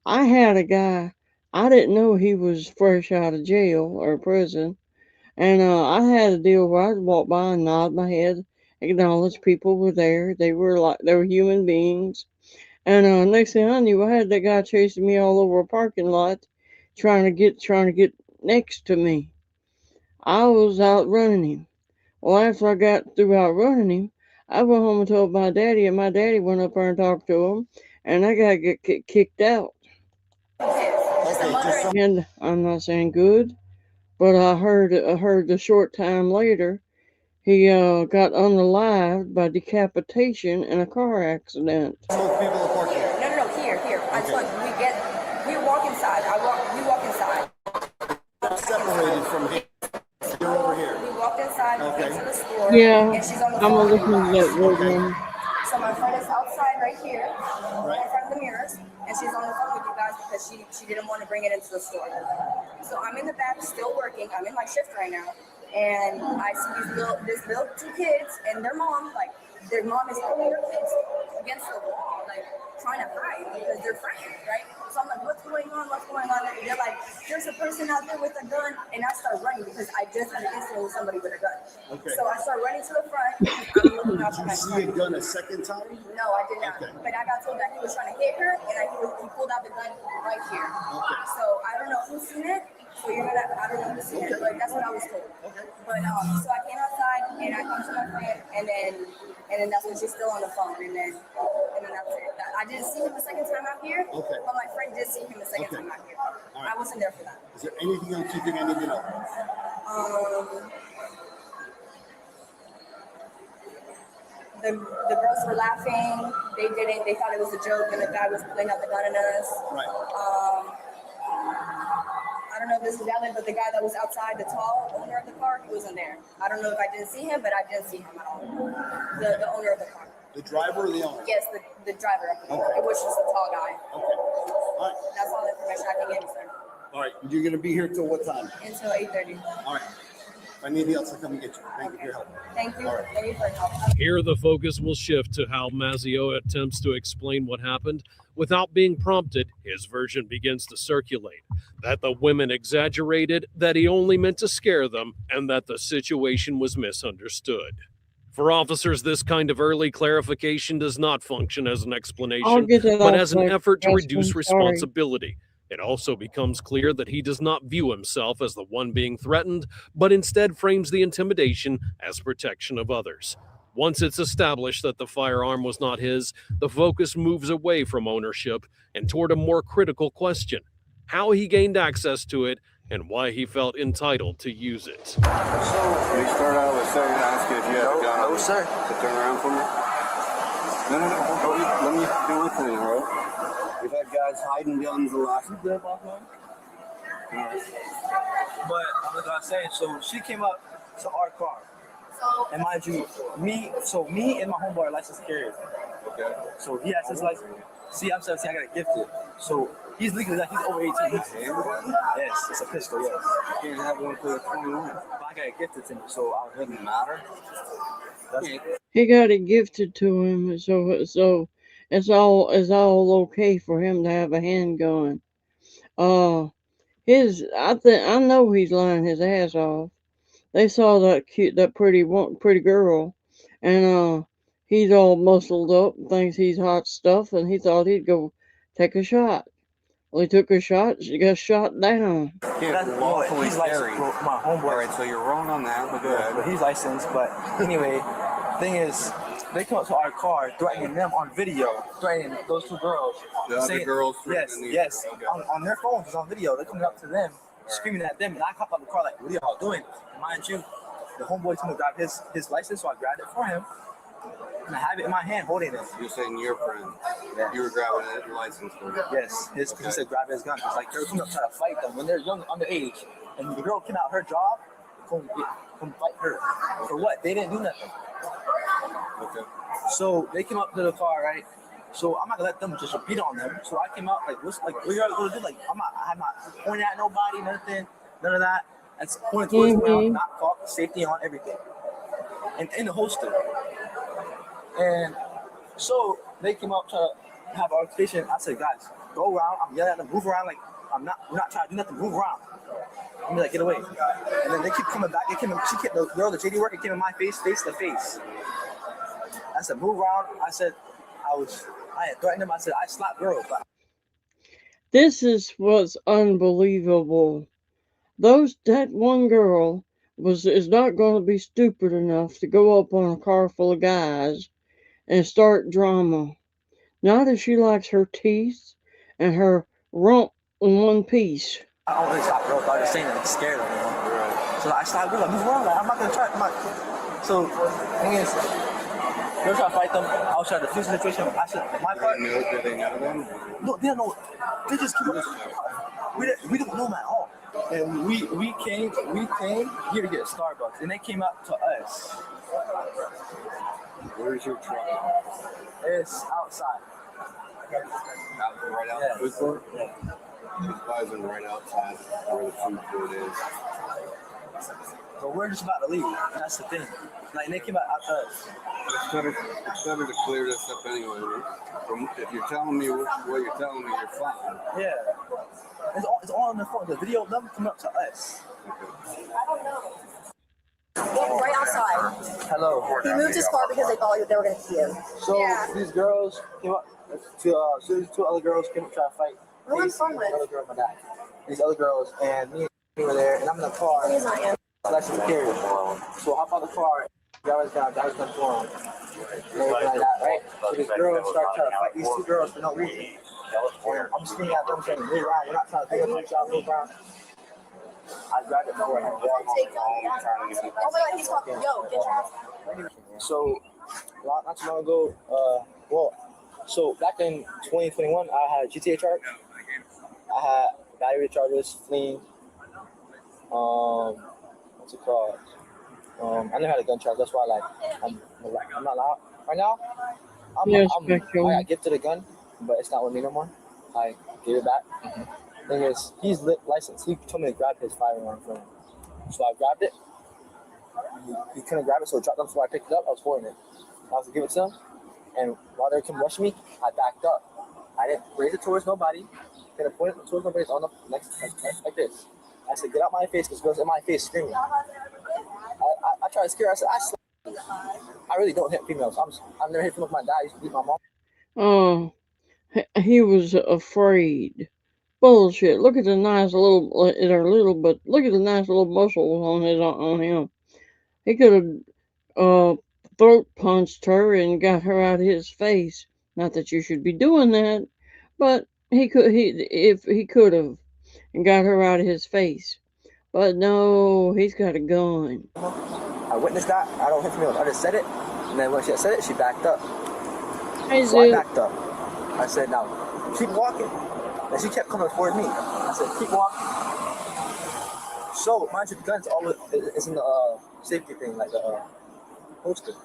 I had a guy. I didn't know he was fresh out of jail or prison, and I had a deal where I'd walk by and nod my head, acknowledge people were there. They were human beings. And next thing I knew, I had that guy chasing me all over a parking lot, trying to get next to me. I was outrunning him. Well, after I got through outrunning him, I went home and told my daddy, and my daddy went up there and talked to him, and I got to get kicked out. And I'm not saying good, but I heard a short time later he got unalived by decapitation in a car accident. Both people are parking. No, here. We walk inside. We walk inside. Separated from here. You're over here. We walked inside into the store. Yeah, and she's on the I'm phone. gonna listen to that program. So my friend is outside right here, right in front of the mirrors, and she's on the phone with you guys because she didn't want to bring it into the store. So I'm in the back still working. I'm in my shift right now, and I see these little two kids and their mom is holding their kids against the wall, like trying to hide because they're frightened, right? So I'm like, what's going on? And they're like, there's a person out there with a gun, and I start running because I just had an incident with somebody with a gun. Okay. So I start running to the front. I'm looking out for my Did you see a gun a second time? No, I did not. Okay. But I got told that he was trying to hit her, and he pulled out the gun right here. Okay. So I don't know who's seen it. So I don't know who's seen it, but that's what I was told. Okay. But so I came outside and I come to my friend, and then that's when she's still on the phone, and then that's it. I didn't see him the second time out here. Okay. But my friend did see him the second time out here. Right. I wasn't there for that. Is there anything else you think I need to know? the girls were laughing. They didn't. They thought it was a joke, and the guy was pulling out the gun on us. Right. I don't know if this is valid, but the guy that was outside, the tall owner of the car, he wasn't there. I don't know if I didn't see him, but I didn't see him at all. The owner of the car. The driver or the owner? Yes, the driver. Okay. It was just a tall guy. Okay. All right. That's all the information I can give you, sir. All right. You're going to be here till what time? Until 8:30. All right. If I need anything else, I'll come and get you. Thank you for your help. Thank you. All right. Thank you for your help. Here, the focus will shift to how Mazzeo attempts to explain what happened. Without being prompted, his version begins to circulate that the women exaggerated, that he only meant to scare them, and that the situation was misunderstood. For officers, this kind of early clarification does not function as an explanation, but as an effort to reduce responsibility. It also becomes clear that he does not view himself as the one being threatened, but instead frames the intimidation as protection of others. Once it's established that the firearm was not his, the focus moves away from ownership and toward a more critical question: how he gained access to it and why he felt entitled to use it. So, we start out with saying, ask you if you have a gun. No, sir. To turn around for me? No. Let me do one thing, all right? We've had guys hiding guns a lot. You good, boss man? But like I was saying, so she came up to our car. And mind you, me and my homeboy are licensed carriers. Okay. So he has his license. See, I'm 17, I got it gifted. So he's legally, like, he's over 18. Yes, it's a pistol, yes. You can't have one until you're 21. But I got it gifted to me, so it doesn't matter. He got it gifted to him, so it's all okay for him to have a handgun. I know he's lying his ass off. They saw that pretty girl, and he's all muscled up, thinks he's hot stuff, and he thought he'd go take a shot. Well, he took a shot. She got shot down. He's licensed. My homeboy. All right, so you're wrong on that, but go ahead. But he's licensed. But anyway, thing is, they come up to our car, threatening them on video, threatening those two girls. The other girls? Yes. Okay. On their phones, it's on video. They're coming up to them, screaming at them, and I hop out the car like, what are y'all doing? Mind you, the homeboy's gonna grab his license, so I grabbed it for him. And I have it in my hand, holding it. You're saying your friend? Yeah. You were grabbing a license for him? Yes, he said grab his gun. It's like they're coming up trying to fight them when they're young, underage. And the girl came out her job, come fight her. For what? They didn't do nothing. Okay. So they came up to the car, right? So I'm not gonna let them just beat on them. So I came out like, what you guys gonna do? Like, I'm not pointing at nobody, nothing, none of that. That's pointing towards me, not caught, safety on, everything. And in the holster. And so they came up to have our station. I said, guys, go around. I'm yelling at them, move around. Like, we're not trying to do nothing, move around. I'm like, get away. And then they keep coming back. The girl, the JD worker, came in my face to face. I said, move around. I said, I had threatened them. I said, I slap girls. This is what's unbelievable. That one girl is not going to be stupid enough to go up on a car full of guys and start drama. Not if she likes her teeth and her rump in one piece. I don't really stop girls. I was just saying that I'm scared of them. Right. So I stopped girls. Like, move around. Like, I'm not going to try. So the thing is, girls try to fight them. I was trying to defuse the situation. I said, my part. Did they know them? No, they don't know. They just keep. We don't know them at all. And we came here to get a Starbucks, and they came up to us. Where's your truck? It's outside. Right out the food court? Yeah. These guys are right outside where the food court is. But we're just about to leave. That's the thing. Like, they came out to us. It's better to clear this up anyway. If you're telling me what you're telling me, you're fine. Yeah. It's all on the phone. The video of them coming up to us. Okay. I don't know. Right outside. Hello. He moved his car because they thought they were going to kill him. So these girls came up. These two other girls came up trying to fight. Who am I from with? Other girl, my dad. These other girls, and me were there, and I'm in the car. He's not him. That's the carrier. So I hop out the car. Driver's gun for him. And everything like that, right? So these girls start trying to fight these two girls for no reason. And I'm screaming at them saying, move around. We're not trying to take a shot, move around. I grabbed it for him. Oh my God, he's talking. Yo, get your ass. So not too long ago. So back in 2021, I had a GTA charge. I had battery charges, fleeing. What's it called? I never had a gun charge. That's why I'm not allowed right now. I got gifted a gun, but it's not with me no more. I gave it back. Thing is, he's licensed. He told me to grab his firearm from him, so I grabbed it. He couldn't grab it, so it dropped him. So I picked it up. I was holding it. I was to give it to him, and while they came rushing me, I backed up. I didn't raise it towards nobody. Didn't point it towards nobody. It's on the next like this. I said, "Get out my face," because girls in my face screaming. I tried to scare her. I said, I really don't hit females. I've never hit females. My dad used to beat my mom. He was afraid. Bullshit. Look at the nice little, they're little, but look at the nice little muscles on him. He could have throat punched her and got her out of his face. Not that you should be doing that, but if he could have and got her out of his face. But no, he's got a gun. I witnessed that. I don't hit females. I just said it, and then when she said it, she backed up. I backed up. I said, "Now keep walking." And she kept coming towards me. I said, "Keep walking." So mind you, the guns all is in the safety thing, like the poster.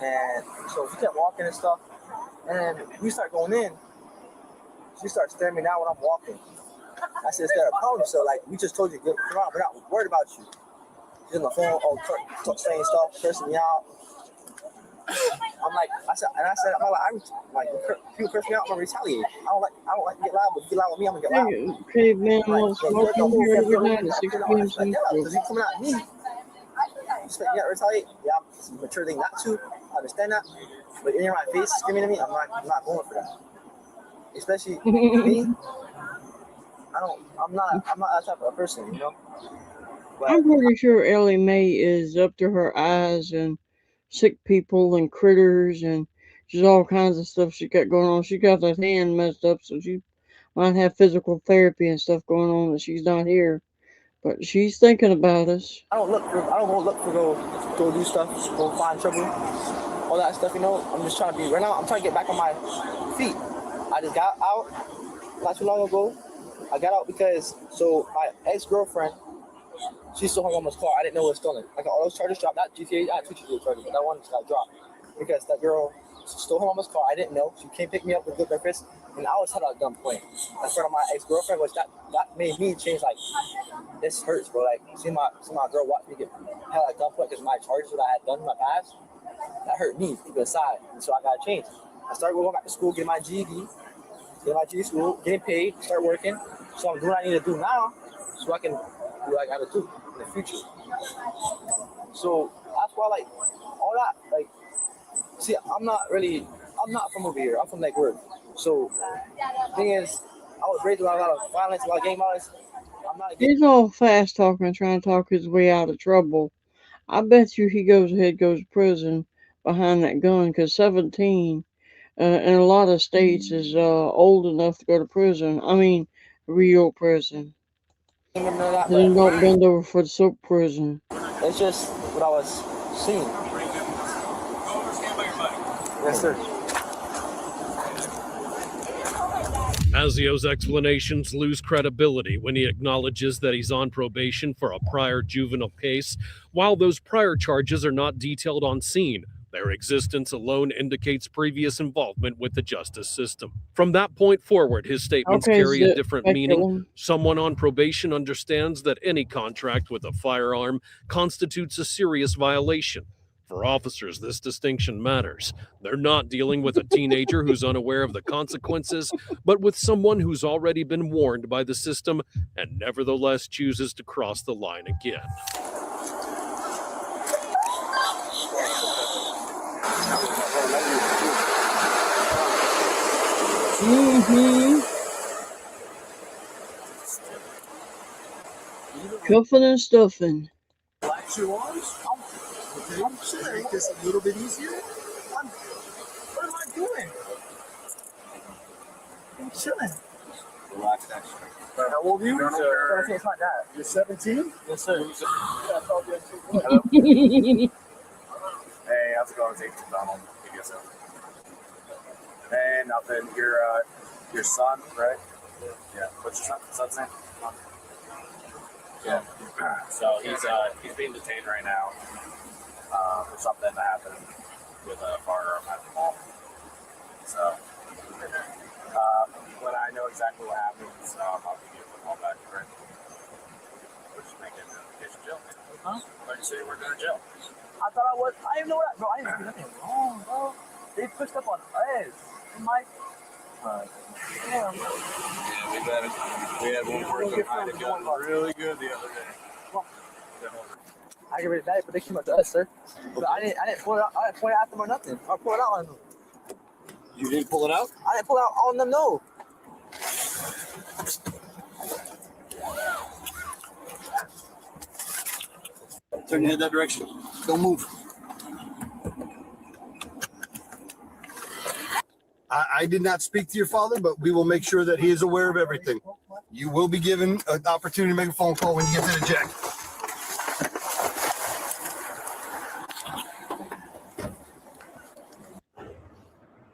And so she kept walking and stuff. And we start going in. She starts staring me down when I'm walking. I said, "Is there a problem?" So we just told you, come on, we're not worried about you. She's on the phone, saying stuff, cursing me out. I said, people curse me out, I'm gonna retaliate. I don't like to get loud, but if you get loud with me, I'm gonna get loud. Okay, man, I'll smoke in here every night at 6 p.m. Because you coming at me, you expect me to retaliate? Yeah, it's a mature thing not to. I understand that. But in my face, screaming at me, I'm not going for that. Especially me. I'm not that type of person, you know. But I'm pretty sure Ellie Mae is up to her eyes and sick people and critters and just all kinds of stuff she got going on. She got that hand messed up, so she might have physical therapy and stuff going on that she's not here. But she's thinking about us. I don't go do stuff, go find trouble, all that stuff, you know. I'm just trying to be right now. I'm trying to get back on my feet. I just got out not too long ago. I got out because my ex-girlfriend, she stole her mama's car. I didn't know it was stolen. I got all those charges dropped. That GTA, I had 2 GTA charges, but that one just got dropped because that girl stole her mama's car. I didn't know. She came pick me up with good breakfast, and I was held at gunpoint in front of my ex-girlfriend, which that made me change. This hurts, bro. See my girl watch me get held at gunpoint because my charges that I had done in my past. That hurt me deep inside, and so I got to change. I started going back to school, getting my GED, school, getting paid, start working. So I'm doing what I need to do now, so I can do what I got to do in the future. So that's why, all that, see, I'm not from over here. I'm from Lake Worth. So the thing is, I was raised with a lot of violence, a lot of gang violence. He's all fast talking, trying to talk his way out of trouble. I bet you he goes to prison behind that gun because 17 in a lot of states is old enough to go to prison. I mean, real prison. Then don't bend over for the soap prison. It's just what I was seeing. Yes, sir. Mazio's explanations lose credibility when he acknowledges that he's on probation for a prior juvenile case. While those prior charges are not detailed on scene, their existence alone indicates previous involvement with the justice system. From that point forward, his statements carry a different meaning. Someone on probation understands that any contract with a firearm constitutes a serious violation. For officers, this distinction matters. They're not dealing with a teenager who's unaware of the consequences, but with someone who's already been warned by the system and nevertheless chooses to cross the line again. Cuffing and stuffing. Relax your arms. I'm sure make this a little bit easier. What am I doing? I'm chilling. Relax, actually. How old are you? It's not that. You're 17? Yes, sir. Hey, how's it going? It's Agent Donald. Hey, nothing. Your son, right? Yeah. What's your son's name? Yeah. So he's being detained right now for something that happened with a firearm at the mall. So when I know exactly what happens, I'll give you a call back. Right? We're just making an application jail. Huh? Why did you say you were going to jail? I thought I was. I didn't know that, bro. I didn't do nothing wrong, bro. They pushed up on us. Mike. Damn. Yeah, we had one person hide a gun really good the other day. I get rid of that, but they came up to us, sir. But I didn't pull it out. I didn't point it at them or nothing. I pulled it out on them. You didn't pull it out? I didn't pull it out on them, no. Turn your head that direction. Don't move. I did not speak to your father, but we will make sure that he is aware of everything. You will be given an opportunity to make a phone call when you get to the jack.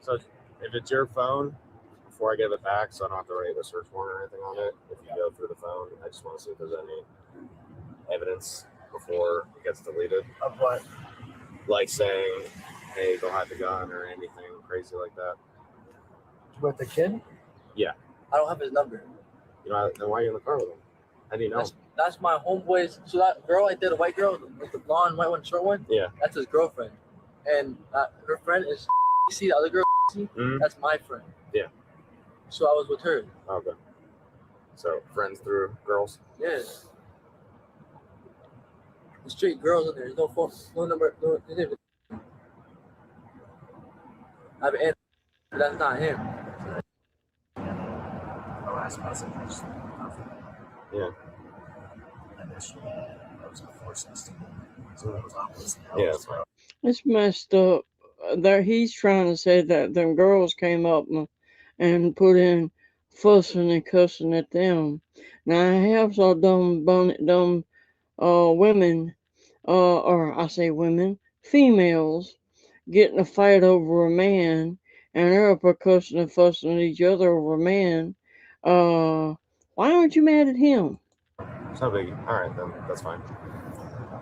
So if it's your phone, before I give it back, so I don't have to write a search warrant or anything on it, if you go through the phone, I just want to see if there's any evidence before it gets deleted. Of what? Like saying, hey, don't hide the gun or anything crazy like that. With the kid? Yeah. I don't have his number. You know, then why are you in the car with him? How do you know? That's my homeboy's. So that girl I did, a white girl with the blonde, white one, short one. Yeah. That's his girlfriend, and her friend is. You see the other girl? Mm-hmm. That's my friend. Yeah. So I was with her. Okay. So friends through girls. Yeah. The straight girls in there. There's no phone, no number, no. I have an answer, but that's not him. Yeah. Yeah. It's messed up. There, he's trying to say that them girls came up and put in fussing and cussing at them. Now I have saw dumb women, or I say women, females, get in a fight over a man, and they're up there cussing and fussing at each other over a man. Why aren't you mad at him? It's no biggie. All right, then that's fine.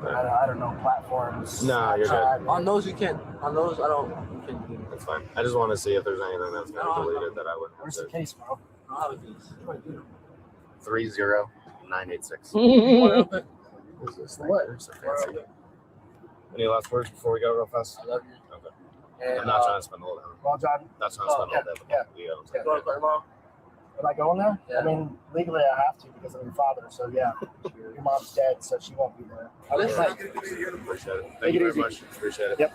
I don't know platforms. No, you're good. On those you can. On those I don't. You can. That's fine. I just want to see if there's anything that's going to be deleted that I wouldn't have. Where's the case, bro? I don't have a case. 30986. Who's this thing? What? So fancy. Any last words before we go real fast? I love you. Okay. And, I'm not trying to spend all day. Well, John. Not trying to spend all day with Yeah. Go to tomorrow. Am I going there? Yeah. I mean, legally I have to because I'm your father. So yeah, your mom's dead, so she won't be there. Have a good night. Appreciate it. Thank you very much. Appreciate it. Yep.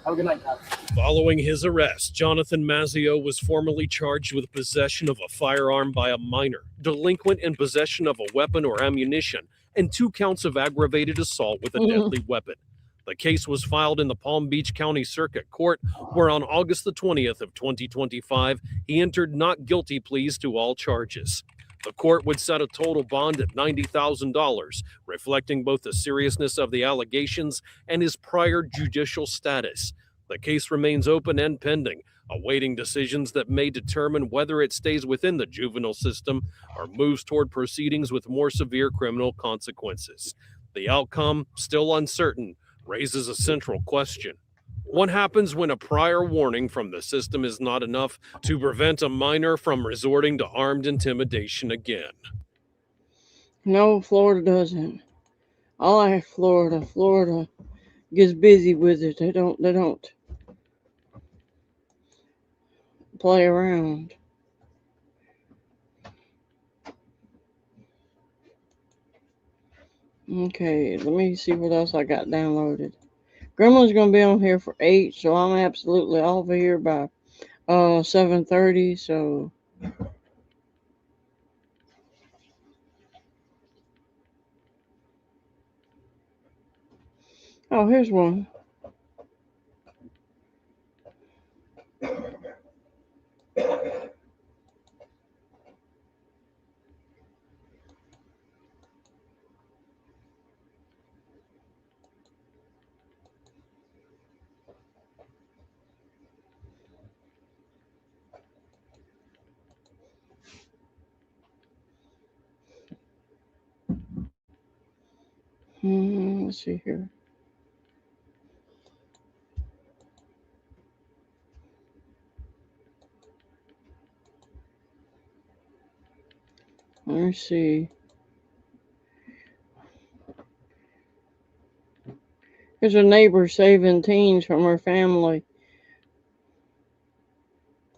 Have a good night, Pat. Following his arrest, Jonathan Mazzio was formally charged with possession of a firearm by a minor, delinquent in possession of a weapon or ammunition, and 2 counts of aggravated assault with a deadly weapon. The case was filed in the Palm Beach County Circuit Court, where on August the 20th of 2025, he entered not guilty pleas to all charges. The court would set a total bond at $90,000, reflecting both the seriousness of the allegations and his prior judicial status. The case remains open and pending, awaiting decisions that may determine whether it stays within the juvenile system or moves toward proceedings with more severe criminal consequences. The outcome, still uncertain, raises a central question. What happens when a prior warning from the system is not enough to prevent a minor from resorting to armed intimidation again? No, Florida doesn't. I like Florida. Florida gets busy with it. They don't play around. Okay, let me see what else I got downloaded. Grandma's gonna be on here for 8, so I'm absolutely off of here by 7:30. So oh, here's one. Let's see here. Let me see. There's a neighbor saving teens from her family.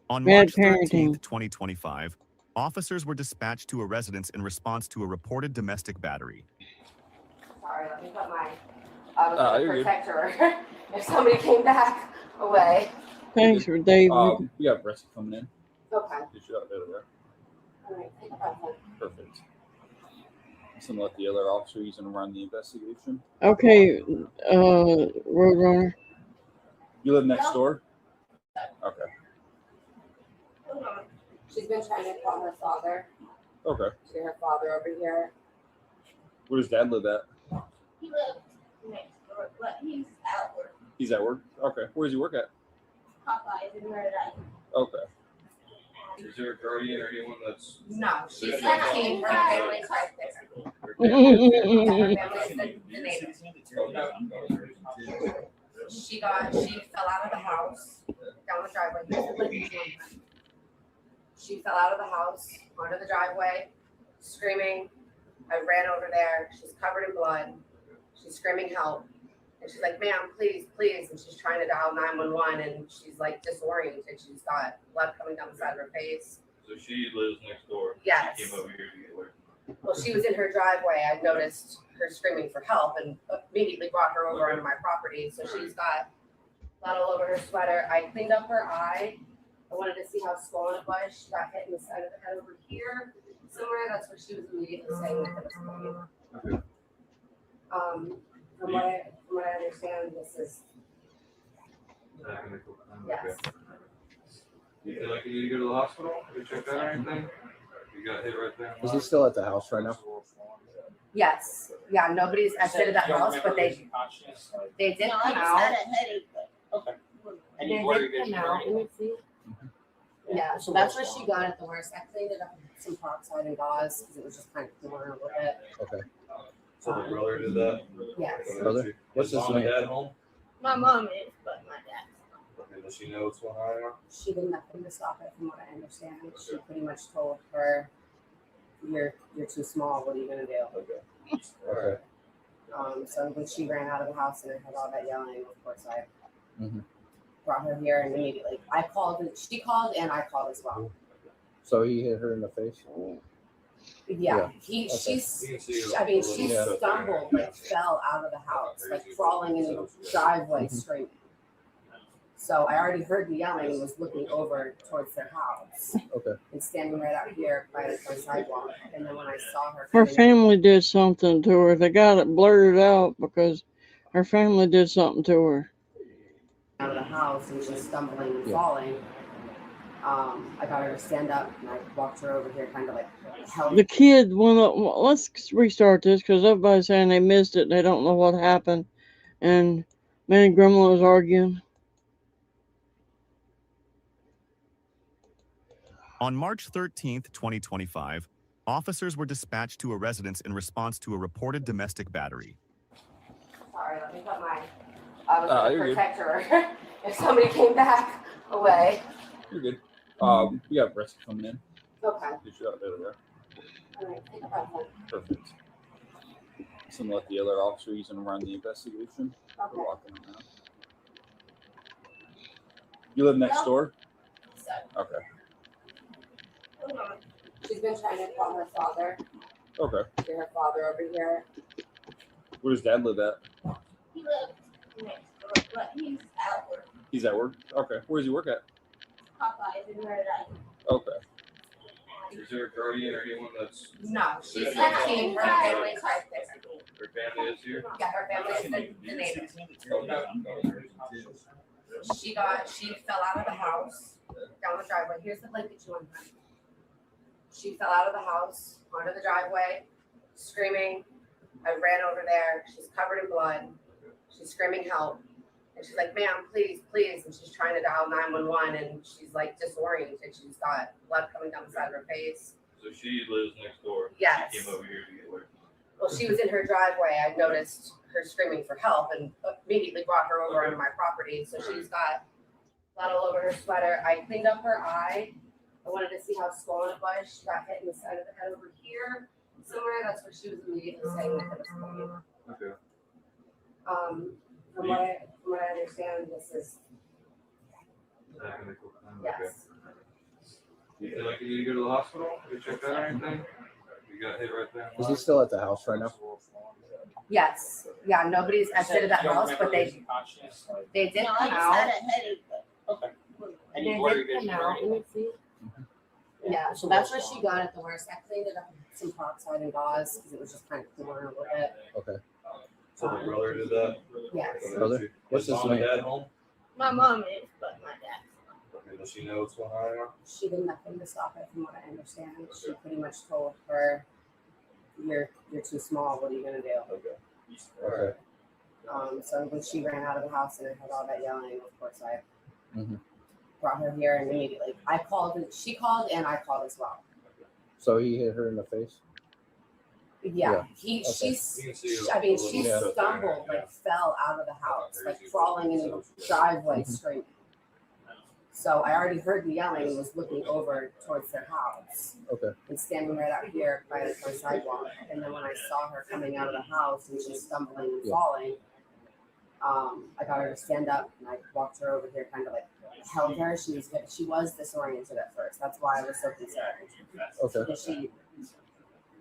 On Bad March 13th, parenting. 2025, officers were dispatched to a residence in response to a reported domestic battery. Sorry, let me put my protector if somebody came back away. Thanks for David. We have rescue coming in. Okay. You should have there. All right, take a breath in. Perfect. I'm gonna let the other officer he's gonna run the investigation. Okay, Roadrunner. You live next door? Okay. She's been trying to call her father. Okay. See her father over here. Where does Dad live at? He lives next door, but he's at work. He's at work? Okay. Where does he work at? Popeyes in Paradise. Okay. Is there a guardian or anyone that's... No, she's 16. Her family's right there. Yeah, her family's the neighbors. She fell out of the house down the driveway. She fell out of the house onto the driveway, screaming. I ran over there. She's covered in blood. She's screaming help. And she's like, ma'am, please, please. And she's trying to dial 911 and she's like disoriented. She's got blood coming down the side of her face. So she lives next door? Yes. She came over here to get work? Well, she was in her driveway. I noticed her screaming for help and immediately brought her over onto my property. So she's got blood all over her sweater. I cleaned up her eye. I wanted to see how swollen it was. She got hit in the side of the head over here somewhere. That's where she was immediately saying that it was bleeding. From what I understand, this is yes. You feel like you need to go to the hospital? You check that or anything? You got hit right there? Is he still at the house right now? Yes. Yeah, nobody's exited the house, but they did come out. Okay. They did come out. Let me see. Yeah, so that's where she got it the worst. I cleaned it up with some peroxide and gauze because it was just kind of cooling a little bit. Okay. So the brother did that? Yes. Brother? What's his Mom and name? Dad home? My mom is, but my dad. Okay, does she know what's going on now? She did nothing to stop it, from what I understand. She pretty much told her, "You're too small. What are you gonna do?" Okay. Okay. So when she ran out of the house and I heard all that yelling, of course I brought her here and immediately I called. She called and I called as well. So he hit her in the face? Yeah, Okay. she stumbled, like fell out of the house, like crawling in the driveway screaming. So I already heard the yelling and was looking over towards their house. Okay. And standing right out here by the sidewalk. And then when I saw her, Her family did something to her. They got it blurred out because her family did something to her. out of the house and she's stumbling and falling, I got her to stand up and I walked her over here, kind of like held. The kid went up. Well, let's restart this because everybody's saying they missed it and they don't know what happened. And me and Grandma was arguing. On March 13th, 2025, officers were dispatched to a residence in response to a reported domestic battery. Sorry, let me put my you're protector if somebody came back away. You're good. We have rescue coming in. Okay. You should have there. All right, take a breath in. Perfect. So I'm gonna let the other officer he's gonna run the investigation. Okay. We're walking around. You live next door? Okay. She's been trying to call her father. Okay. See her father over here. Where does Dad live at? He lives next door, but he's at work. He's at work? Okay. Where does he work at? Popeyes in Paradise. Okay. Is there a guardian or anyone that's... No, she's 16. Her family's right there. Her family is here? Yeah, her family's the neighbors. She fell out of the house down the driveway. Here's the blanket you want. She fell out of the house onto the driveway, screaming. I ran over there. She's covered in blood. She's screaming help. And she's like, ma'am, please, please. And she's trying to dial 911 and she's like disoriented. She's got blood coming down the side of her face. So she lives next door? Yes. She came over here to get work? Well, she was in her driveway. I noticed her screaming for help and immediately brought her over onto my property. So she's got blood all over her sweater. I cleaned up her eye. I wanted to see how swollen it was. She got hit in the side of the head over here somewhere. That's where she was immediately saying that it was bleeding. Okay. From what I understand, this is yes. Okay. You feel like you need to go to the hospital? You check that or anything? You got hit right there. Is he still at the house right now? Yes. Yeah. Nobody's exited that house, but they did come out. Okay. They did come out. Let me see. Yeah, so that's where she got it the worst. I cleaned it up with some peroxide and gauze because it was just kind of cooler a little bit. Okay. So the brother did that? Yes. Brother? What's his name? Dad home? My mom is, but my dad. Okay, does she know what's going on right now? She did nothing to stop it, from what I understand. She pretty much told her, "You're too small. What are you gonna do?" Okay. So when she ran out of the house and I heard all that yelling, of course I brought her here and immediately I called. She called and I called as well. So he hit her in the face? Yeah. Okay. She stumbled, like fell out of the house, like crawling in the driveway screaming. So I already heard the yelling and was looking over towards their house. Okay. And standing right out here by the sidewalk. And then when I saw her coming out of the house and she's stumbling and falling, I got her to stand up and I walked her over here, kind of like held her. She was disoriented at first. That's why I was so concerned. Okay. Because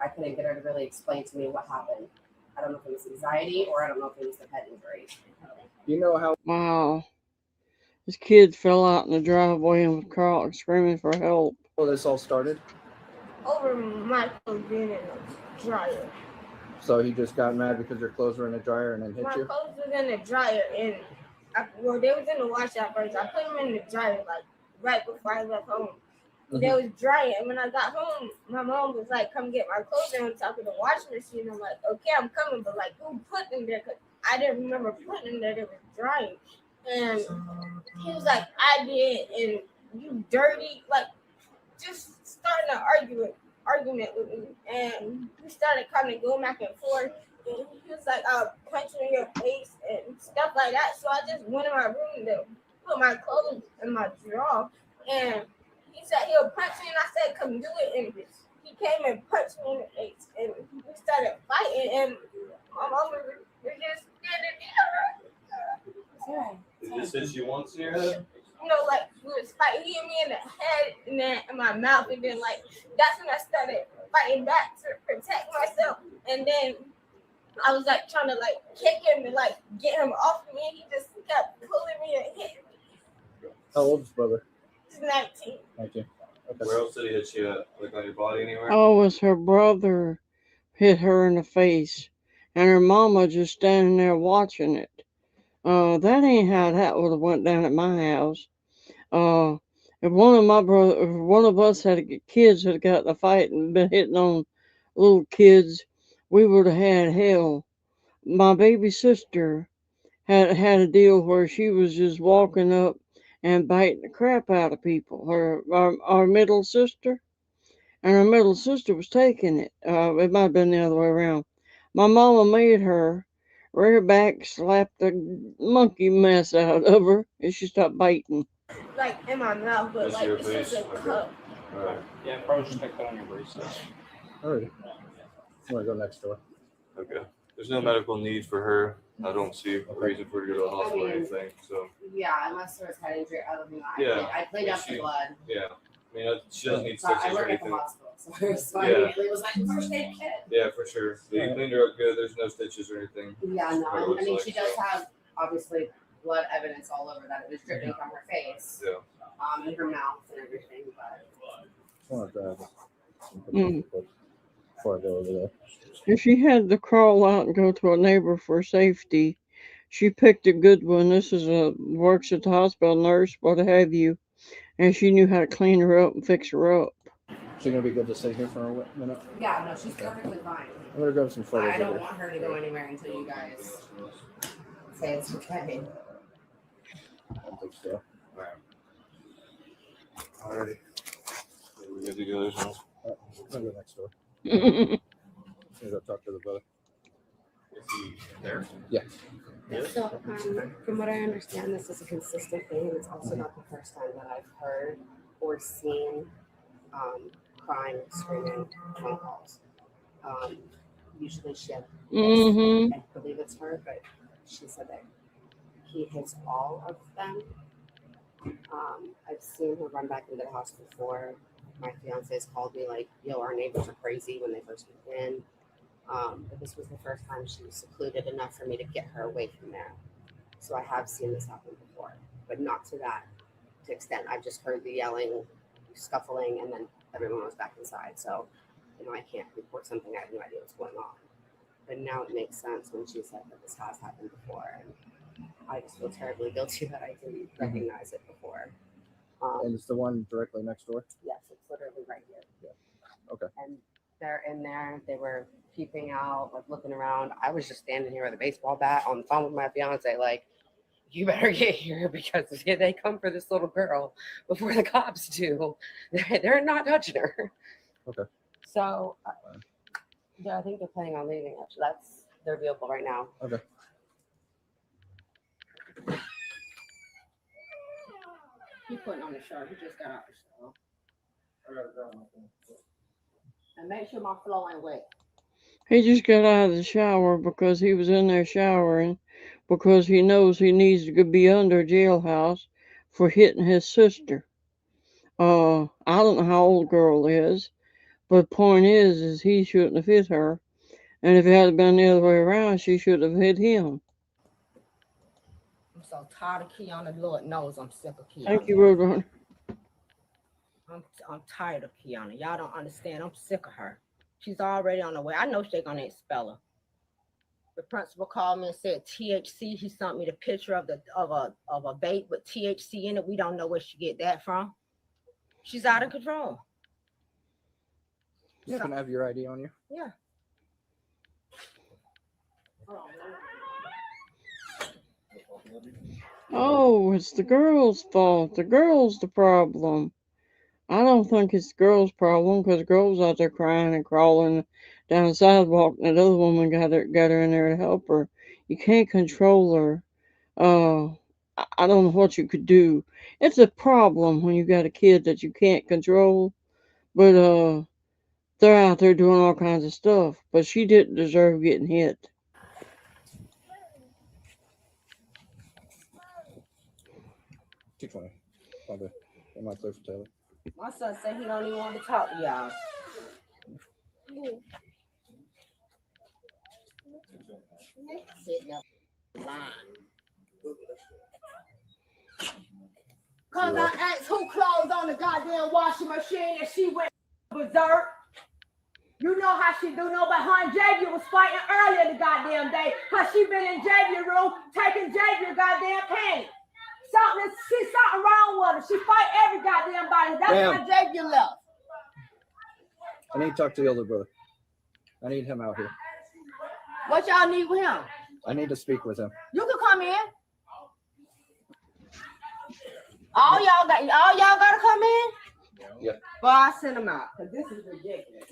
I couldn't get her to really explain to me what happened. I don't know if it was anxiety or I don't know if it was the head injury. You know how? Wow. This kid fell out in the driveway and was crying, screaming for help. Well, this all started? Over my clothes being in the dryer. So he just got mad because your clothes were in the dryer and then hit My you? clothes was in the dryer and they was in the wash at first. I put them in the dryer like right before I left home. They was drying. And when I got home, my mom was like, "Come get my clothes on top of the washing machine." I'm like, "Okay, I'm coming," but like, who put them there? Cause I didn't remember putting them there. They was drying. And he was like, "I did," and "You dirty," like just starting an argument with me. And we started kind of going back and forth. And he was like, "I'll punch you in your face," and stuff like that. So I just went in my room to put my clothes in my drawer. And he said he'll punch me, and I said, "Come do it." And he came and punched me in the face. And we started fighting. And my mom was just standing there. Did you say she wants in your head? You know, like we was fighting. He hit me in the head and then in my mouth, and then like that's when I started fighting back to protect myself. And then I was like trying to like kick him and like get him off of me. And he just kept pulling me and hitting me. How old is brother? He's 19. 19. Okay. Where else did he hit you at? Like on your body anywhere? Oh, it was her brother hit her in the face, and her mama just standing there watching it. That ain't how that would have went down at my house. If one of us kids had got in a fight and been hitting on little kids, we would have had hell. My baby sister had a deal where she was just walking up and biting the crap out of people. Our middle sister, and her middle sister was taking it. It might have been the other way around. My mama made her rear back slap the monkey mess out of her, and she stopped biting. Like in my mouth, but Just like your it's face? just a Okay. cup. Alright. Yeah, probably just check that on your bracelet. All right. I'm going to go next door. Okay. There's no medical need for her. I don't see a reason for her to go to the hospital or anything. So Yeah, unless there was head injury other than that. Yeah. I cleaned up the blood. yeah. I mean, she doesn't need So stitches I or work at the anything. hospital, so I Yeah. immediately was like, "First aid kit." Yeah, for sure. So you cleaned her up good. There's no stitches or anything. Yeah, no, What it looks I mean, like, she does so. have obviously blood evidence all over that it was dripping from her face, Yeah. and her mouth and everything. But I want to grab some Mm. pictures before I go over there. If she had to crawl out and go to a neighbor for safety, she picked a good one. This is works at the hospital, nurse, what have you, and she knew how to clean her up and fix her up. She going to be good to stay here for a minute? yeah, no, she's perfectly fine. I'm going to grab some photos I of don't her. want her to go anywhere until you guys say it's okay. I don't think so. Alrighty. We good to go. There's no. I'm going to go next door. to go talk to the brother. Is he there? Yeah. So, from what I understand, this is a consistent thing. It's also not the first time that I've heard or seen crying, screaming phone calls. Usually she had, I believe it's her, but she said that he hits all of them. I've seen her run back into the house before. My fiance has called me like, yo, our neighbors are crazy when they first moved in. But this was the first time she was secluded enough for me to get her away from there. So I have seen this happen before, but not to that extent. I've just heard the yelling, scuffling, and then everyone was back inside. So, I can't report something. I have no idea what's going on. But now it makes sense when she said that this has happened before. And I just feel terribly guilty that I didn't recognize it before. And it's the one directly next door? Yes, it's literally right here. Yeah. Okay. And they're in there. They were peeping out, like looking around. I was just standing here with a baseball bat on the phone with my fiance, like, you better get here because they come for this little girl before the cops do. They're not touching her. Okay. So, yeah, I think they're planning on leaving. Actually, that's their vehicle right now. Okay. He's putting on the shirt. He just got out the shower. And make sure my floor ain't wet. He just got out of the shower because he was in there showering because he knows he needs to be under jailhouse for hitting his sister. I don't know how old the girl is, but the point is he shouldn't have hit her. And if it had been the other way around, she should have hit him. I'm so tired of Kiana. Lord knows I'm sick of Kiana. Thank you, Roadrunner. I'm tired of Kiana. Y'all don't understand. I'm sick of her. She's already on the way. I know she's gonna expel her. The principal called me and said THC. He sent me the picture of a vape with THC in it. We don't know where she get that from. She's out of control. You can have your ID on you. Yeah. Oh, it's the girl's fault. The girl's the problem. I don't think it's the girl's problem because the girl's out there crying and crawling down the sidewalk, and the other woman got her in there to help her. You can't control her. I don't know what you could do. It's a problem when you got a kid that you can't control, but they're out there doing all kinds of stuff. But she didn't deserve getting hit. $220. Probably. Am I clear for Taylor? My son said he don't even want to talk to y'all. Sitting up line. Cause I asked who clothes on the goddamn washing machine and she went berserk. You know how she do. No, but her and Javier was fighting earlier the goddamn day. Cause she been in Javier's room taking Javier goddamn panties. Something wrong with her. She fight every goddamn body. That's why Javier left. I need to talk to the older brother. I need him out here. What y'all need with him? I need to speak with him. You can come in. All y'all gotta come in? Yeah. Well, I send them out because this is ridiculous.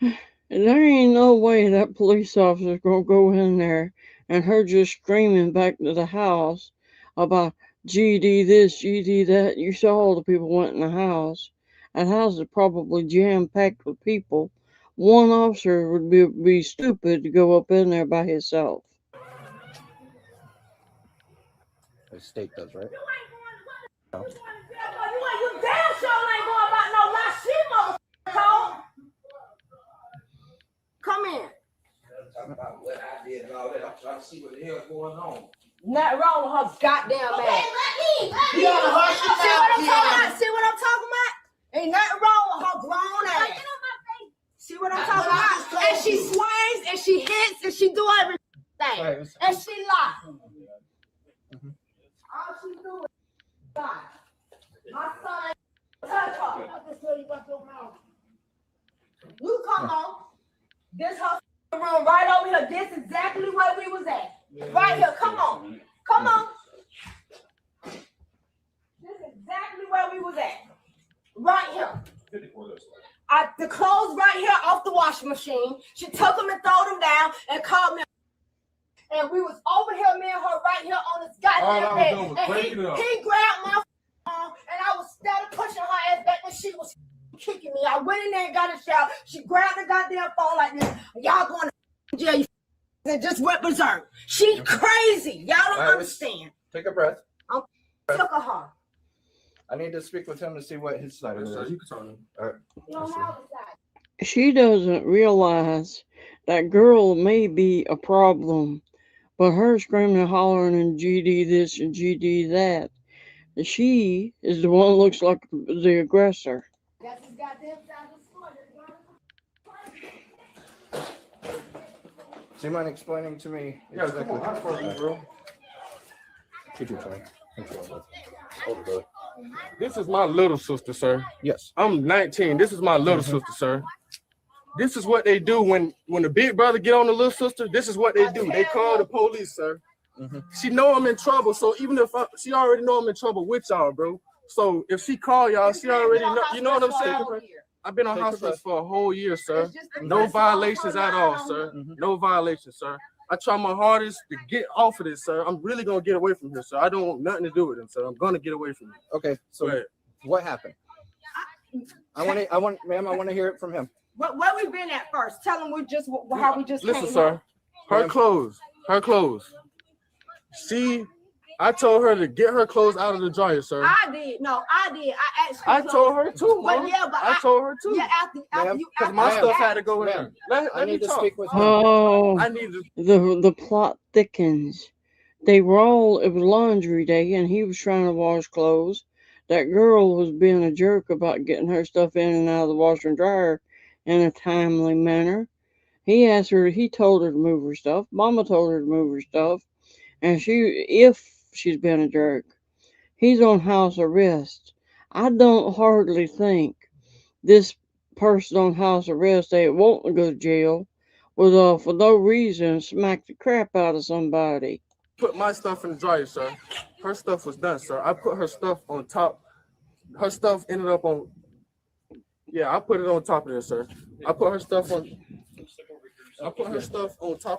And there ain't no way that police officer's gonna go in there and her just screaming back to the house about GD this, GD that. You saw all the people went in the house. That house is probably jam-packed with people. One officer would be stupid to go up in there by himself. The state does, right? No. You damn sure ain't going about no lie shit, motherfucker. Come in. Talking about what I did and all that. I'm trying to see what the hell's going on. Nothing wrong with her goddamn ass. You gotta hush your mouth, See what I'm talking about? Ain't nothing wrong with her grown ass. See what I'm talking about? And she swings and she hits and she do everything. And she lies. All she do is lie. My son ain't touch her. You come on. This her room right over here. This is exactly where we was at. Right here. Come on. Come on. This is exactly where we was at. Right here. The clothes right here off the washing machine. She took them and threw them down and called me. And we was over here, me and her, right here on this goddamn bed. And he grabbed my phone, and I was steady pushing her ass back, and she was kicking me. I went in there and got a shower. She grabbed the goddamn phone like this. Y'all going to jail, you and just went berserk. She crazy. Y'all don't understand. Take a breath. I'm sick of her. I need to speak with him to see what his side is. You can tell him. All right. You don't have a side. She doesn't realize that girl may be a problem, but her screaming and hollering and GD this and GD that, she is the one that looks like the aggressor. That's his goddamn side of the story. Do you mind explaining to me exactly what happened, bro? Keep your phone. Hold it, brother. This is my little sister, sir. Yes. I'm 19. This is my little sister, sir. This is what they do when the big brother get on the little sister. This is what they do. They call the police, sir. She know I'm in trouble, so even if she already know I'm in trouble with y'all, bro. So if she call y'all, she already know. You know what I'm saying? I've been on hospice for a whole year, sir. No violations at all, sir. No violations, sir. I try my hardest to get off of this, sir. I'm really gonna get away from here, sir. I don't want nothing to do with him, sir. I'm gonna get away from him. Okay, so what happened? I want, ma'am, I want to hear it from him. Where we been at first? Tell them how we just Listen, came sir. Her clothes. I told her to get her clothes out of the dryer, sir. I did. No, I did. I told her too, But Mom. yeah, but I told her too. Yeah, after you, Because my stuff had to go in there. Let me talk. Oh, I need to. the plot thickens. It was laundry day, and he was trying to wash clothes. That girl was being a jerk about getting her stuff in and out of the washer and dryer in a timely manner. He told her to move her stuff. Mama told her to move her stuff. And if she's been a jerk, he's on house arrest. I don't hardly think this person on house arrest ain't wanting to go to jail would for no reason smack the crap out of somebody. Put my stuff in the dryer, sir. Her stuff was done, sir. I put her stuff on top. Her stuff ended up on. Yeah, I put it on top of this, sir. I put her stuff on top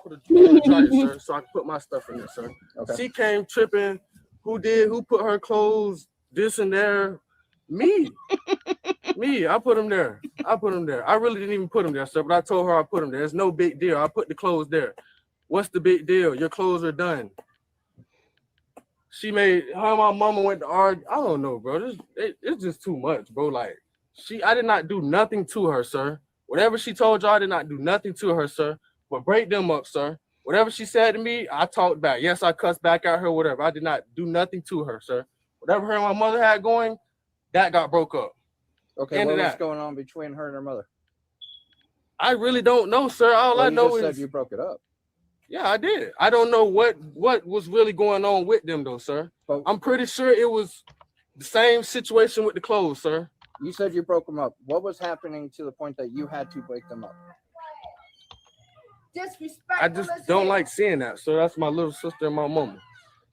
of the dryer, sir, so I can put my stuff in there, sir. Okay. She came tripping. Who put her clothes this and there? Me. I put them there. I really didn't even put them there, sir, but I told her I put them there. It's no big deal. I put the clothes there. What's the big deal? Your clothes are done. Her and my mama went to argue. I don't know, bro. It's just too much, bro. Like, I did not do nothing to her, sir. Whatever she told y'all, I did not do nothing to her, sir. But break them up, sir. Whatever she said to me, I talked back. Yes, I cussed back at her, whatever. I did not do nothing to her, sir. Whatever her and my mother had going, that got broke up. Okay, what was going on between her and her mother? I really don't know, sir. All I know is said you broke it up. Yeah, I did. I don't know what was really going on with them, though, sir. But I'm pretty sure it was the same situation with the clothes, sir. You said you broke them up. What was happening to the point that you had to break them up? Disrespectful. I just don't like seeing that. So that's my little sister and my mama.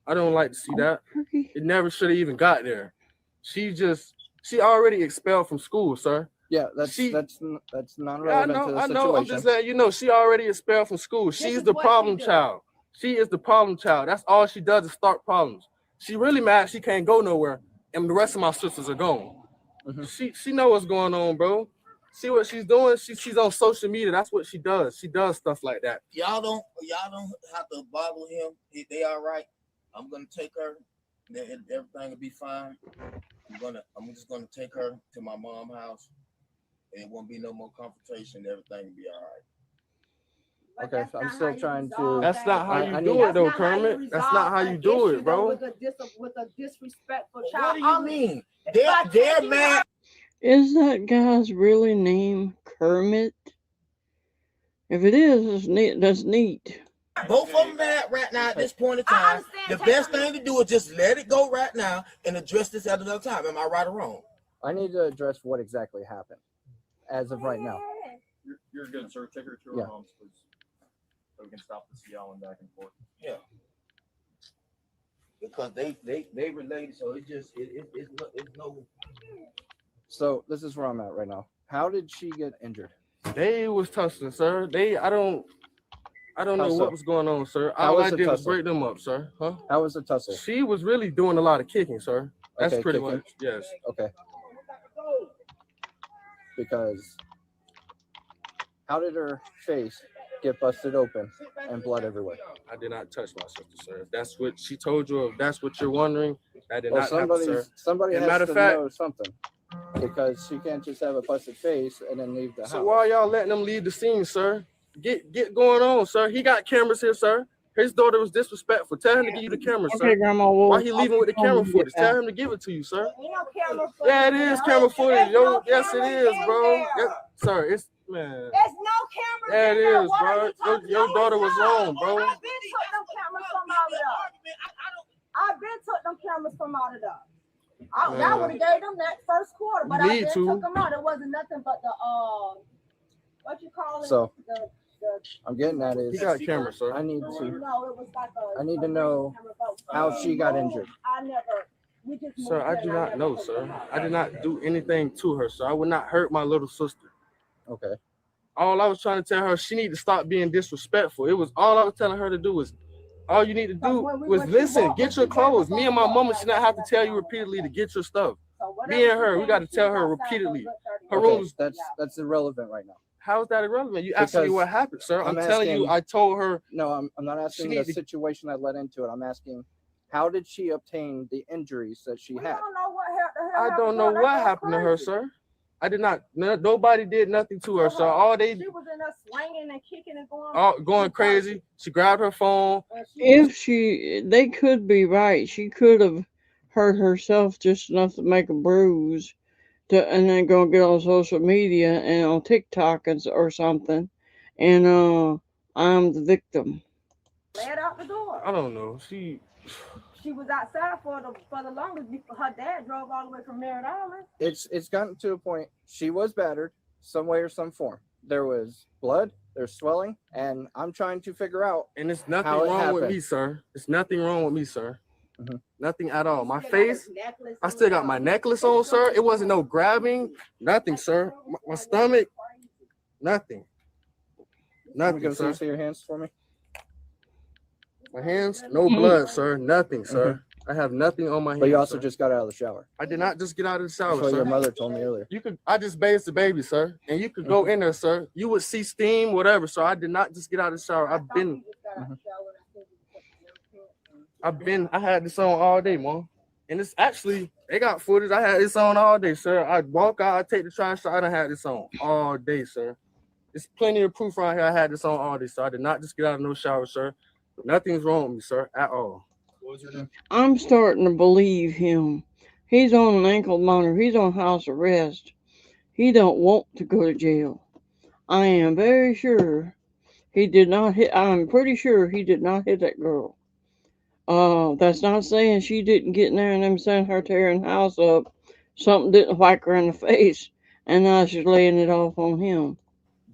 I don't like to see that. It never should have even got there. She already expelled from school, sir. Yeah, that's non-relevant to the situation. I know. I'm just letting you know she already expelled from school. She's the problem child. She is the problem child. That's all she does is start problems. She really mad she can't go nowhere, and the rest of my sisters are gone. She know what's going on, bro. See what she's doing? She's on social media. That's what she does. She does stuff like that. Y'all don't have to bother him. They all right. I'm gonna take her. Everything will be fine. I'm just gonna take her to my mom's house. It won't be no more confrontation. Everything will be all right. Okay, so I'm still trying to. That's not how you do it, though, Kermit. That's not how you do it, bro. With a disrespectful child. What do you mean? They're mad. Is that guy's really name Kermit? If it is, that's neat. Both of them mad right now at this point in time. The best thing to do is just let it go right now and address this at another time. Am I right or wrong? I need to address what exactly happened as of right now. You're good, sir. Take her to her mom's, please. So we can stop this yelling back and forth. Yeah. Because they related, so it's no. So this is where I'm at right now. How did she get injured? They was tussling, sir. I don't know How so? what was going on, sir. How All was I the did was tussle? break them up, sir. Huh? How was the tussle? She was really doing a lot of kicking, sir. That's Okay, pretty kicking. much, yes. Okay. Because how did her face get busted open and blood everywhere? I did not touch my sister, sir. If that's what she told you, if that's what you're wondering, that did not happen, sir. Somebody And has matter to of fact, know something, because she can't just have a busted face and then leave the so house. why y'all letting them leave the scene, sir? Get going on, sir. He got cameras here, sir. His daughter was disrespectful. Tell him to give you the camera, sir. Okay, Grandma. Well, Why he leaving with the camera footage? Tell him to give it to you, sir. Yeah, it is camera footage. Yo, yes, it is, bro. Yes, sir, it's man. There's no cameras. Yeah, it in there. is, What are bro. you talking Your about? daughter was wrong, bro. I've been took them cameras from out of there. I've been took them cameras from out of there. That would have gave them that first quarter, but I need been to. took them out. It wasn't nothing but the what you call it? So, the I'm getting at is He got cameras, sir. I need no, to it was like I need to know how she got injured. I never. We just Sir, I do not know, sir. I did not do anything to her, sir. I would not hurt my little sister. Okay. All I was trying to tell her, she need to stop being disrespectful. It was all I was telling her to do was, all you need to do was listen, get your clothes. Me and my mama should not have to tell you repeatedly to get your stuff. Me and her, we got to tell her repeatedly. Her Okay, room was, that's irrelevant right now. how is that irrelevant? You asked me Because what happened, sir. I'm telling you, asking- I told her. No, I'm not asking the need to- situation that led into it. I'm asking, how did she obtain the injuries that she had? I don't know what happened to her, sir. I did not. Nobody did nothing to her, sir. All they She was in there swinging and kicking and going crazy. She grabbed her phone. If they could be right. She could have hurt herself just enough to make a bruise, and then go get on social media and on TikTok or something, and I'm the victim. led out the door. I don't know. She was outside for the longest. Her dad drove all the way from Merritt Island. It's gotten to a point. She was battered some way or some form. There was blood, there's swelling, and I'm trying to figure out. And it's nothing how it wrong with happened. me, sir. It's nothing wrong with me, sir. Mm-hmm. Nothing at all. My face, I still got my necklace on, sir. It wasn't no grabbing, nothing, sir. My stomach, nothing. Nothing, Can sir. you see your hands for me? My hands, no blood, sir. Nothing, sir. I have nothing on my hands. But you also sir. just got out of the shower. I did not just get out of the shower, That's what sir. your mother told me earlier. You could. I just bathed the baby, sir, and you could go in there, sir. You would see steam, whatever. So I did not just get out of the shower. I had this on all day, mom. And it's actually, they got footage. I had this on all day, sir. I'd walk out, I'd take the trash out, I done had this on all day, sir. There's plenty of proof right here. I had this on all day, so I did not just get out of no shower, sir. Nothing's wrong with me, sir, at all. What was your name? I'm starting to believe him. He's on an ankle monitor. He's on house arrest. He don't want to go to jail. I am very sure he did not hit. I'm pretty sure he did not hit that girl. That's not saying she didn't get in there and them sent her tearing the house up. Something didn't whack her in the face, and now she's laying it off on him.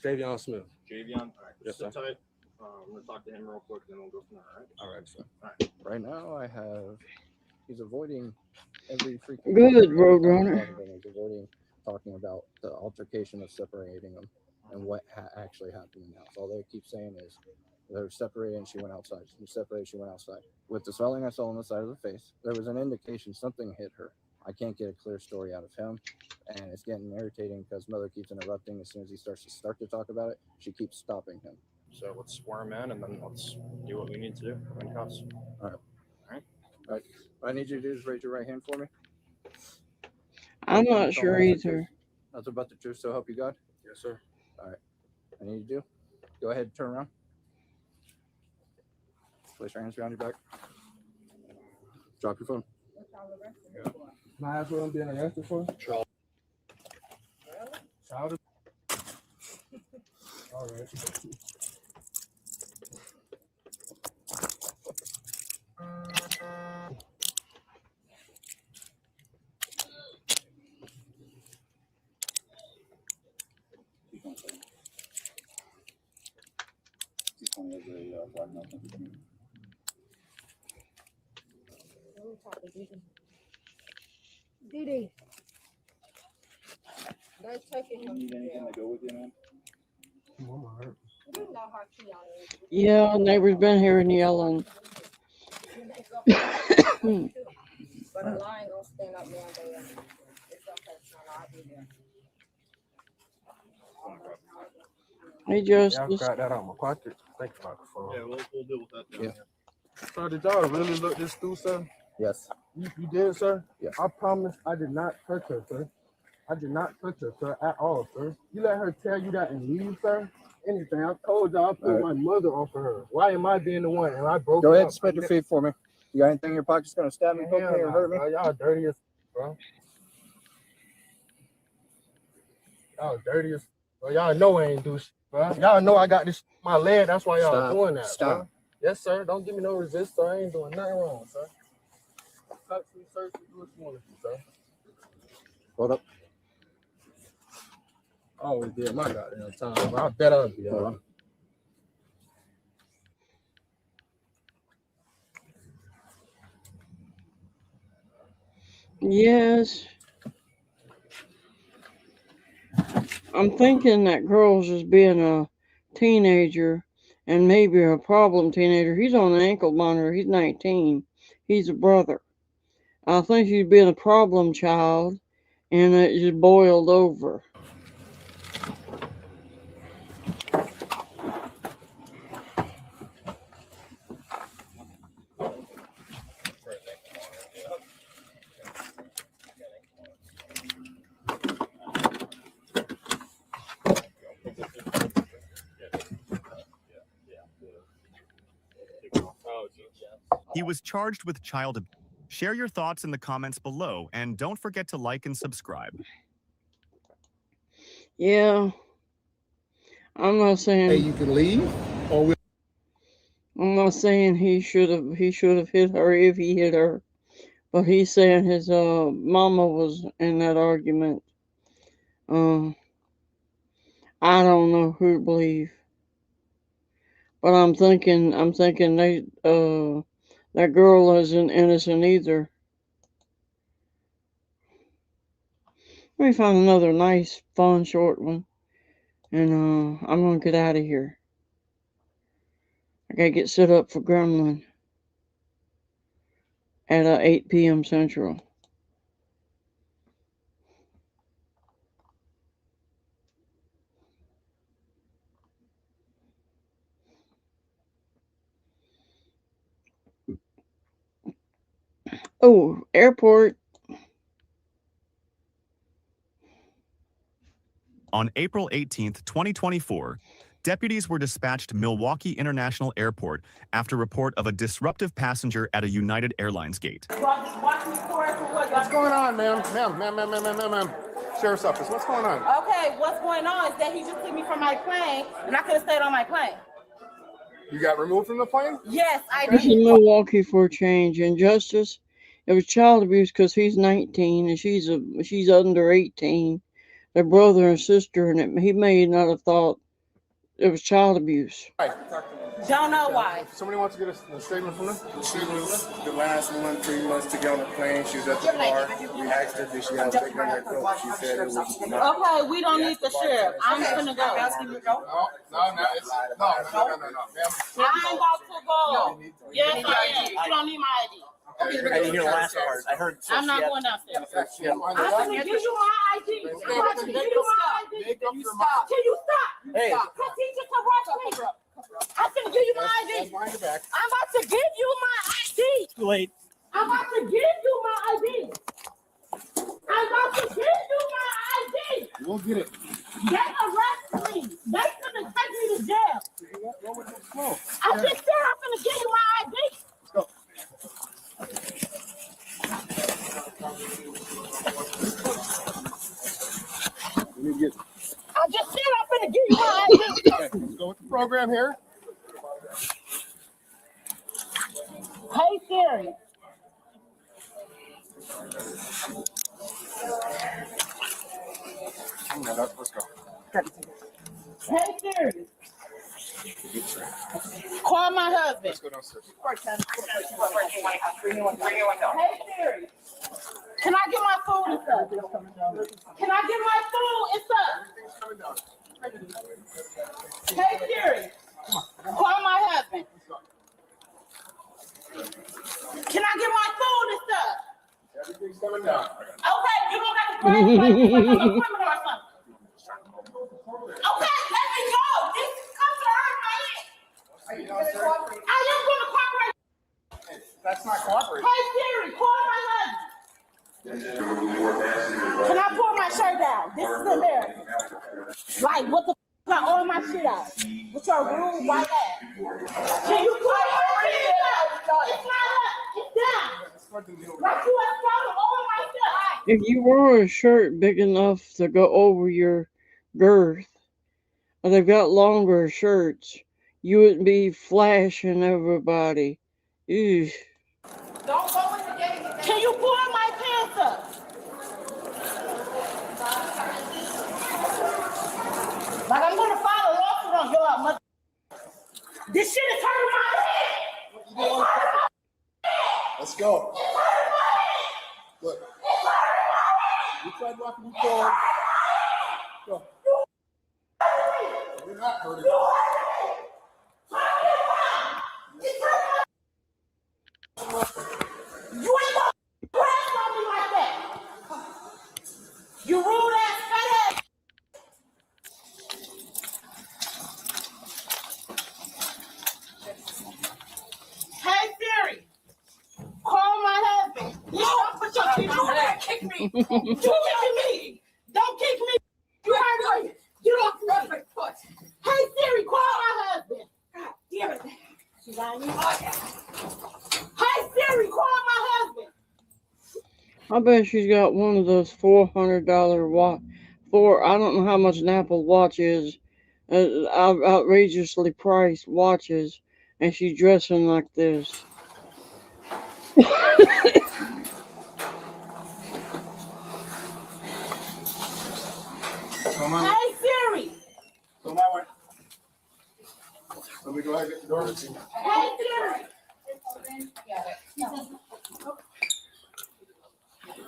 Javion Smith. Javion, all right. Yes, Sit sir. tight. I'm gonna talk to him real quick, then we'll go from there. All right, sir. All right. Right now, I have. He's avoiding every freaking. Good, Roadrunner. He's avoiding talking about the altercation of separating them and what actually happened in the house. All they keep saying is they're separated and she went outside. She separated, she went outside. With the swelling I saw on the side of the face, there was an indication something hit her. I can't get a clear story out of him, and it's getting irritating because mother keeps interrupting. As soon as he starts to talk about it, she keeps stopping him. So let's swear him in, and then let's do what we need to do. In cuffs. All right. All right. All right. What I need you to do is raise your right hand for me. I'm not sure either. That's about the truth, so help you God? Yes, sir. All right. I need you to do. Go ahead and turn around. Place your hands behind your back. Drop your phone. Can I ask what I'm being arrested for? Child. All right. Didi, They're taking him to jail. to go with you, man? You know how Keon is. Yeah, neighbors been here and yelling. But a lion gonna stand up one day and it's okay, son. I'll be there. Hey, Yeah, I Justice. got that on my pocket. Think about the phone. Yeah, we'll deal with that. Yeah. So did y'all really look this through, sir? Yes. You did, sir? Yes. I promise I did not touch her, sir. I did not touch her, sir, at all, sir. You let her tell you that and leave, sir? Anything. I told y'all I put my mother off of her. Why am I being the one? And I broke Go it ahead, up. spread your feet for me. You got anything in your pocket's gonna stab me, poke me, or hurt me? Bro. Y'all dirty as bro. Y'all dirty as bro. Y'all know I ain't do shit, bro. Y'all know I got this on my leg. That's why y'all Stop. doing that, Stop. bro. Yes, sir. Don't give me no resist, sir. I ain't doing nothing wrong, sir. Touch me, search me, do what you want to do, sir. Hold up. I always did my goddamn time, bro. I bet I'll be all right. Yes. I'm thinking that girl's just being a teenager and maybe a problem teenager. He's on an ankle monitor. He's 19. He's a brother. I think she's being a problem child and it just boiled over. He was charged with child abuse. Share your thoughts in the comments below, and don't forget to like and subscribe. Yeah. I'm not saying Hey, you can leave, or I'm not saying he should have hit her if he hit her, but he's saying his mama was in that argument. I don't know who to believe, but I'm thinking they that girl isn't innocent either. Let me find another nice, fun, short one, and I'm gonna get out of here. I gotta get set up for Gremlin at 8 p.m. Central. Oh, airport. On April 18th, 2024, deputies were dispatched to Milwaukee International Airport after report of a disruptive passenger at a United Airlines gate. what's going on, ma'am? Sheriff's office, what's going on? Okay, what's going on is that he just took me from my plane, and I could have stayed on my plane. You got removed from the plane? Yes, I This is did. Milwaukee for a change. Injustice. It was child abuse because he's 19 and she's under 18. They're brother and sister, and he may not have thought it was child abuse. Right. Don't know why. Somebody wants to get a statement from them? She was the last one pretty much to get on the plane. She was at the car. We asked her, did she have a sticker in her coat? She said it was not. Okay, we don't need the sheriff. I'm gonna go. No. I'm about to go. Yes, I am. You don't need my ID. I didn't hear the last part. I heard. I'm not going downstairs. I'm gonna give you my ID. I'm about to give you my ID. Can you stop? Hey. Because he just arrested me. I'm gonna give you my ID. I'm about to give you my ID. Too late. I'm about to give you my ID. I'm about to give you my ID. We'll get it. They arrested me. They gonna take me to jail. I just said I'm gonna give you my ID. Let's go. I just said I'm gonna give you my ID. Okay, let's go with the program here. Hey Siri. Let's go. Hey Siri. Call my husband. Let's go downstairs. Hey Siri. Can I get my food and stuff? Can I get my food and let me go. This comes to hurt my head. I am going to cooperate. That's not cooperating. Hey Siri, call my husband. Can I pull my shirt down? This is embarrassing. Like, what the f***? Got all my shit out. With your rude white ass. Can you pull my shit out? It's not up. It's down. Like, you have swallowed all my stuff. If you wore a shirt big enough to go over your girth, or they've got longer shirts, you wouldn't be flashing everybody. Ew. Don't go in the gate. Can you pull my pants up? Like, I'm gonna file a lawsuit on your mother. This shit is hurting my head. Let's go. Look. You tried walking me forward. Go. You're not hurting. You ain't gonna press on me like that. You rude ass fat ass. Hey Siri, call my husband. No, put your feet on that. Kick me. You kicking me. Don't kick me. You heard me. Get off my foot. Hey Siri, call my husband. God damn it. She's on me. Hey Siri, call my husband. I bet she's got one of those $400 watch. I don't know how much an Apple Watch is. Outrageously priced watches, and she's dressing like this. Hey Siri. Go my way. Let me go ahead and get the door. Hey Siri.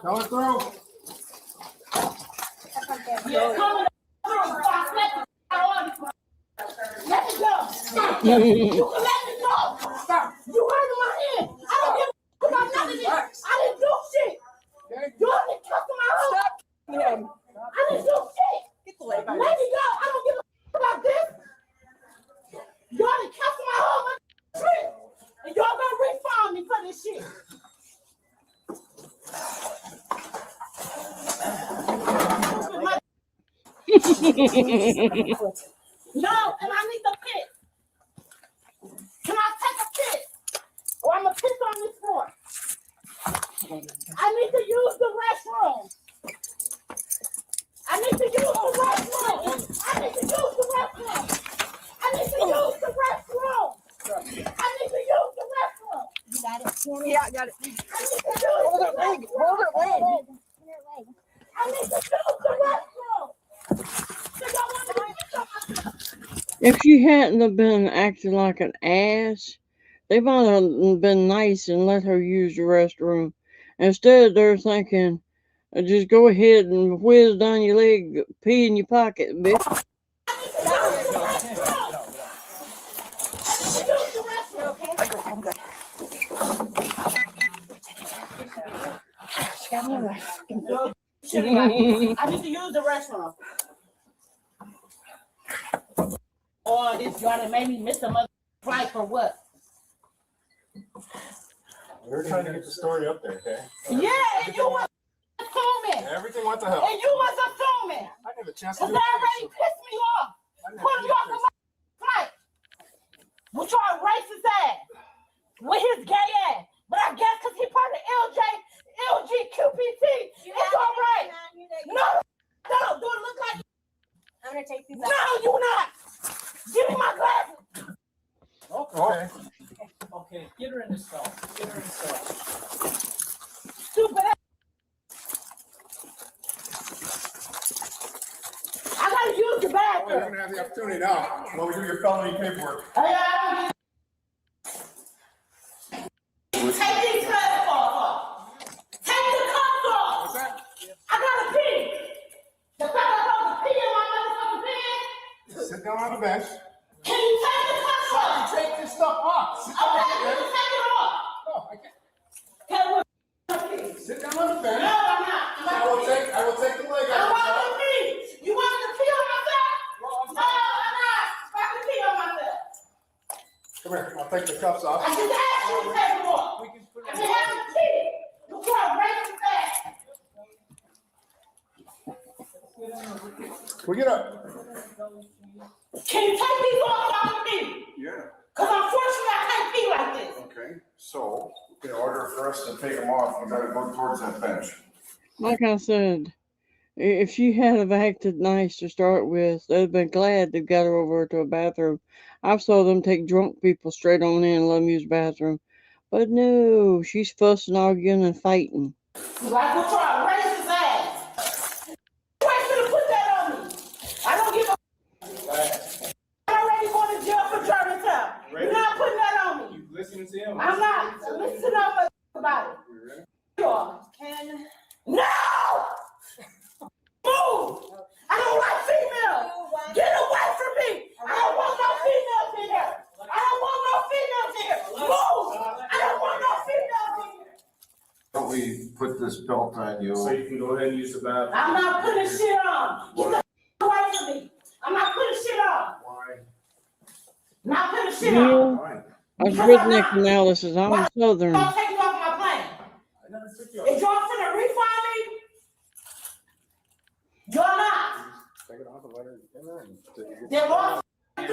Coming through. You're coming through. Let me go. You can let me go. You hurt my hand. I don't give a about none of this. I didn't do shit. You didn't cuss my home. Stop him. I didn't do shit. Let me go. I don't give a about this. Y'all didn't cuss my home. And y'all gonna refund me for this shit. No, and I need the piss. Can I take a piss? Or I'm gonna piss on this floor. I need to use the restroom. I need to use the restroom. I need to use the restroom. I need to use the restroom. I need to use the restroom. You got it? Yeah, I got it. I need to use Hold it, leg. Hold it, leg. I need to use the restroom. If she hadn't have been acting like an ass, they might have been nice and let her use the restroom. Instead, they're thinking, just go ahead and whiz down your leg, pee in your pocket, bitch. I need to use the restroom. Or this y'all made me miss a mother flight for what? We're trying to get the story up there, okay? Yeah, and you was assuming. Everything went to hell. And you was assuming. I didn't have a chance to Because do that it. already pissed me off. Put me off of my flight. With your racist ass. With his gay ass. But I guess because he part of LGQPT, it's all right. No, do it look like I'm going to take these out. No, you not. Give me my glasses. Okay. Okay, get her in the stall. Get her in the stall. Stupid ass. I gotta use the Well, bathroom. you're gonna have the opportunity now while we do your felony paperwork. Take these cuffs off. Take the cuffs off. What's that? I gotta pee. The fact I'm supposed to pee in my motherfucking bed. Sit down on the bench. Can you take the cuffs off? Take this stuff off. Sit down Okay, on the you bench. take it off. No, I can't. Can we? Sit down on the bench. No, I'm not. I will take the leg I'll take the cuffs off. I just asked you to take them off. I can have a kid. Look what racist ass. We get up. Can you take these off of me? Yeah. Because unfortunately I can't pee like this. Okay. So, in order for us to take them off, you gotta go towards that bench. Like I said, if she had have acted nice to start with, they'd have been glad to get her over to a bathroom. I've saw them take drunk people straight on in and let them use the bathroom. But no, she's fussing, arguing, and fighting. Like we're trying to raise his ass. You ain't gonna put that on me. I don't give a I'm already going to jail for Germantown. You're not putting that on me. You listening to him? I'm not. Listen to no about it. You are. Ken. No! Move! I don't like females. Get away from me. I don't want no females in here. I don't want no females in here. Move! I don't want no females in here. Don't we put this belt on you? So you can go ahead and use the bathroom. I'm not putting shit on. Get the away from me. I'm not putting shit on. Why? Not putting shit Neil, on. that's redneck analysis. I'm Southern. Don't take me off my plane. If y'all finna refund me, you're not. Take it off and let her in there and They're lost $3,000.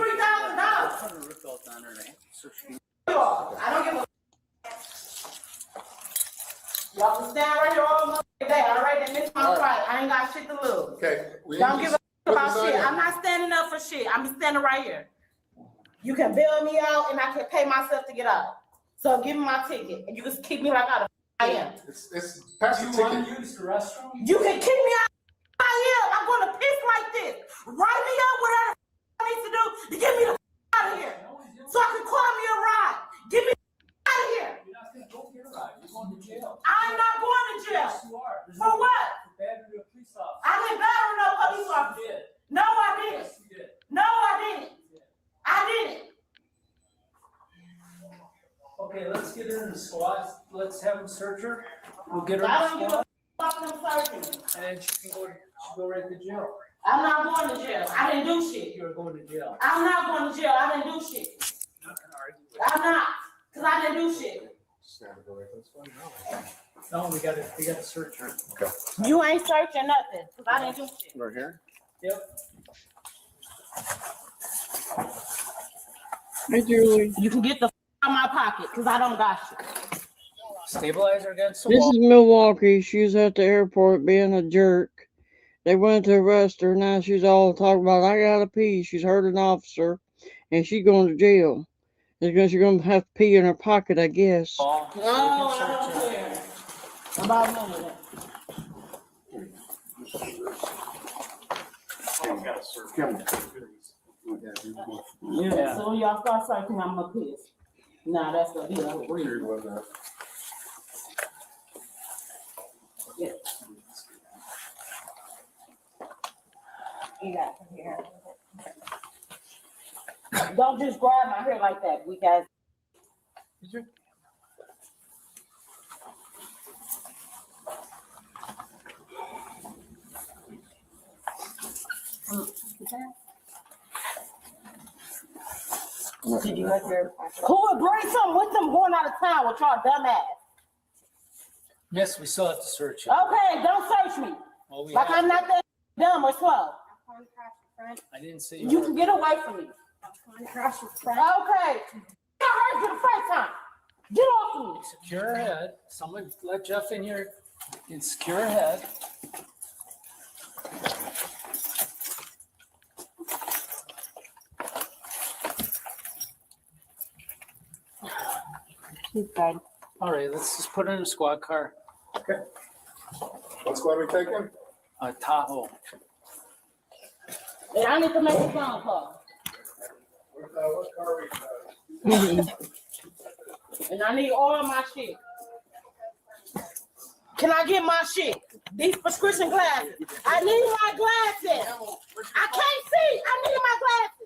I don't give a. Y'all can stand right here all day. All right, they missed my flight. I ain't got shit to lose. Okay. Don't give a about shit. I'm not standing up for shit. I'm standing right here. You can bail me out, and I can pay myself to get out. So give me my ticket, and you can keep me like I am. It's pass the ticket. Want to use the restroom? You can keep me out. I am. I'm going to piss like this. Write me up whatever I need to do to get me the out of here, so I can call me a ride. Get me out of here. You're not going to go get a ride. You're going to jail. I'm not going to jail. Yes, you are. For what? Battery of police officer. I didn't battery no police officer. No, I didn't. Yes, you did. No, I didn't. I didn't. Okay, let's get her in the squad. Let's have them search her. We'll get her I in don't the give a squad. fuck them searching. And she can go right to jail. I'm not going to jail. I didn't do shit. You're going to jail. I'm not going to jail. I didn't do shit. I'm not, because I didn't do shit. No, we got to search her. Okay. You ain't searching nothing, because I didn't do shit. Right here? Yep. Hey, Julie. You can get the out of my pocket, because I don't got shit. Stabilizer against the This wall. is Milwaukee. She was at the airport being a jerk. They went to arrest her. Now she's all talking about, I gotta pee. She's hurt an officer, and she's going to jail. It's because she's going to have to pee in her pocket, I guess. No, I don't care about none of that. Yeah, so when y'all start searching, I'm gonna piss. Nah, that's gonna be a weird. Yeah. You got it from here. Don't just grab my hair like that, weak ass. Did you have your... Who would bring something with them going out of town with y'all dumb ass? Yes, we still have to search it. Okay, don't search me. Well, we Like have I'm not that dumb or slow. I didn't say You can get away from me. Okay. I heard you the first time. Get off of me. secure her head. Someone let Jeff in here and secure her head. He's good. All right, let's just put her in a squad car. Okay. What squad are we taking? Tahoe. And I need to make a phone call. What car are we And I need all my shit. Can I get my shit? These prescription glasses. I need my glasses. I can't see. I need my glasses.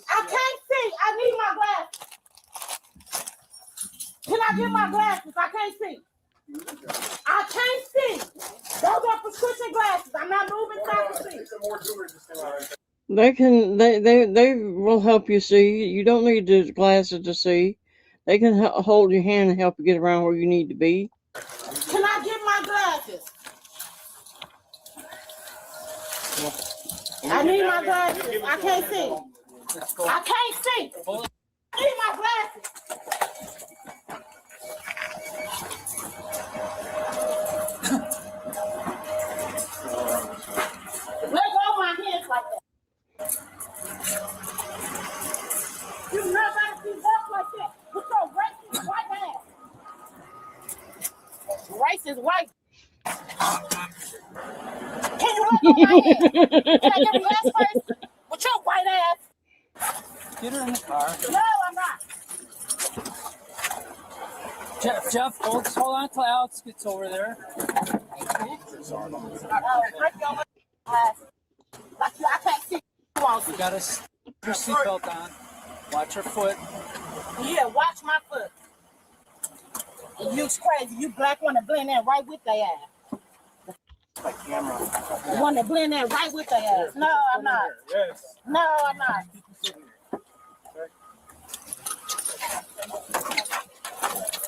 I can't see. I need my glasses. Can I get my glasses? I can't see. I can't see. Those are prescription glasses. I'm not moving so I can see. They will help you see. You don't need the glasses to see. They can hold your hand and help you get around where you need to be. Can I get my glasses? I need my glasses. I can't see. I can't see. I need my glasses. Let go of my hands like that. You never got to walk like that. With your racist white ass. Racist white. Can you let go of my hands? Can I give you ass first? With your white ass. Get her in the car. No, I'm not. Jeff, hold on till Alex gets over there. I can't see. You gotta put your seatbelt on. Watch your foot. Yeah, watch my foot. It looks crazy. You black want to blend that right with their ass. Like camera. You want to blend that right with their ass. No, I'm not. Yes. No, I'm not.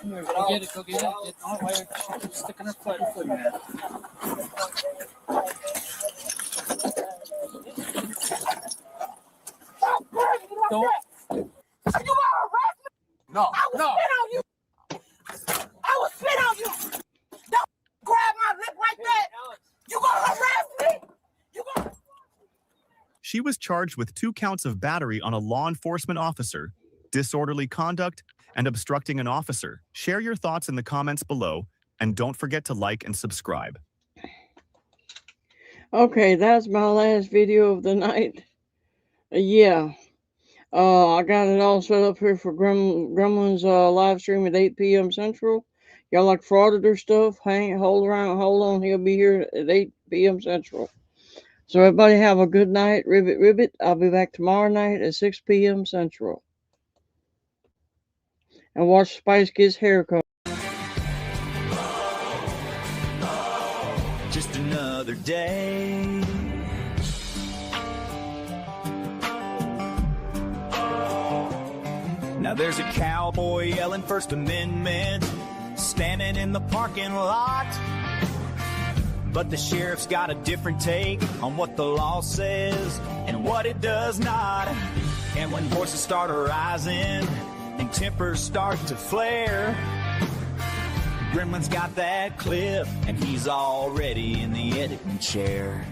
Here, go get it, go get it. Oh, wait, she keeps sticking her foot. Don't. You want to arrest me? No, I will spit on you. I will spit on you. Don't grab my lip like that. You gonna arrest me? You gonna... She was charged with 2 counts of battery on a law enforcement officer, disorderly conduct, and obstructing an officer. Share your thoughts in the comments below, and don't forget to like and subscribe. Okay, that's my last video of the night. Yeah. I got it all set up here for Gremlin's live stream at 8 p.m. Central. Y'all like frauditor stuff? Hold on. He'll be here at 8 p.m. Central. So everybody have a good night. Ribbit. I'll be back tomorrow night at 6 p.m. Central. And watch Spice Kids haircut. Just another day. Now there's a cowboy yelling First Amendment, standing in the parking lot. But the sheriff's got a different take on what the law says and what it does not. And when voices start arising and tempers start to flare, Gremlin's got that clip and he's already in the editing chair.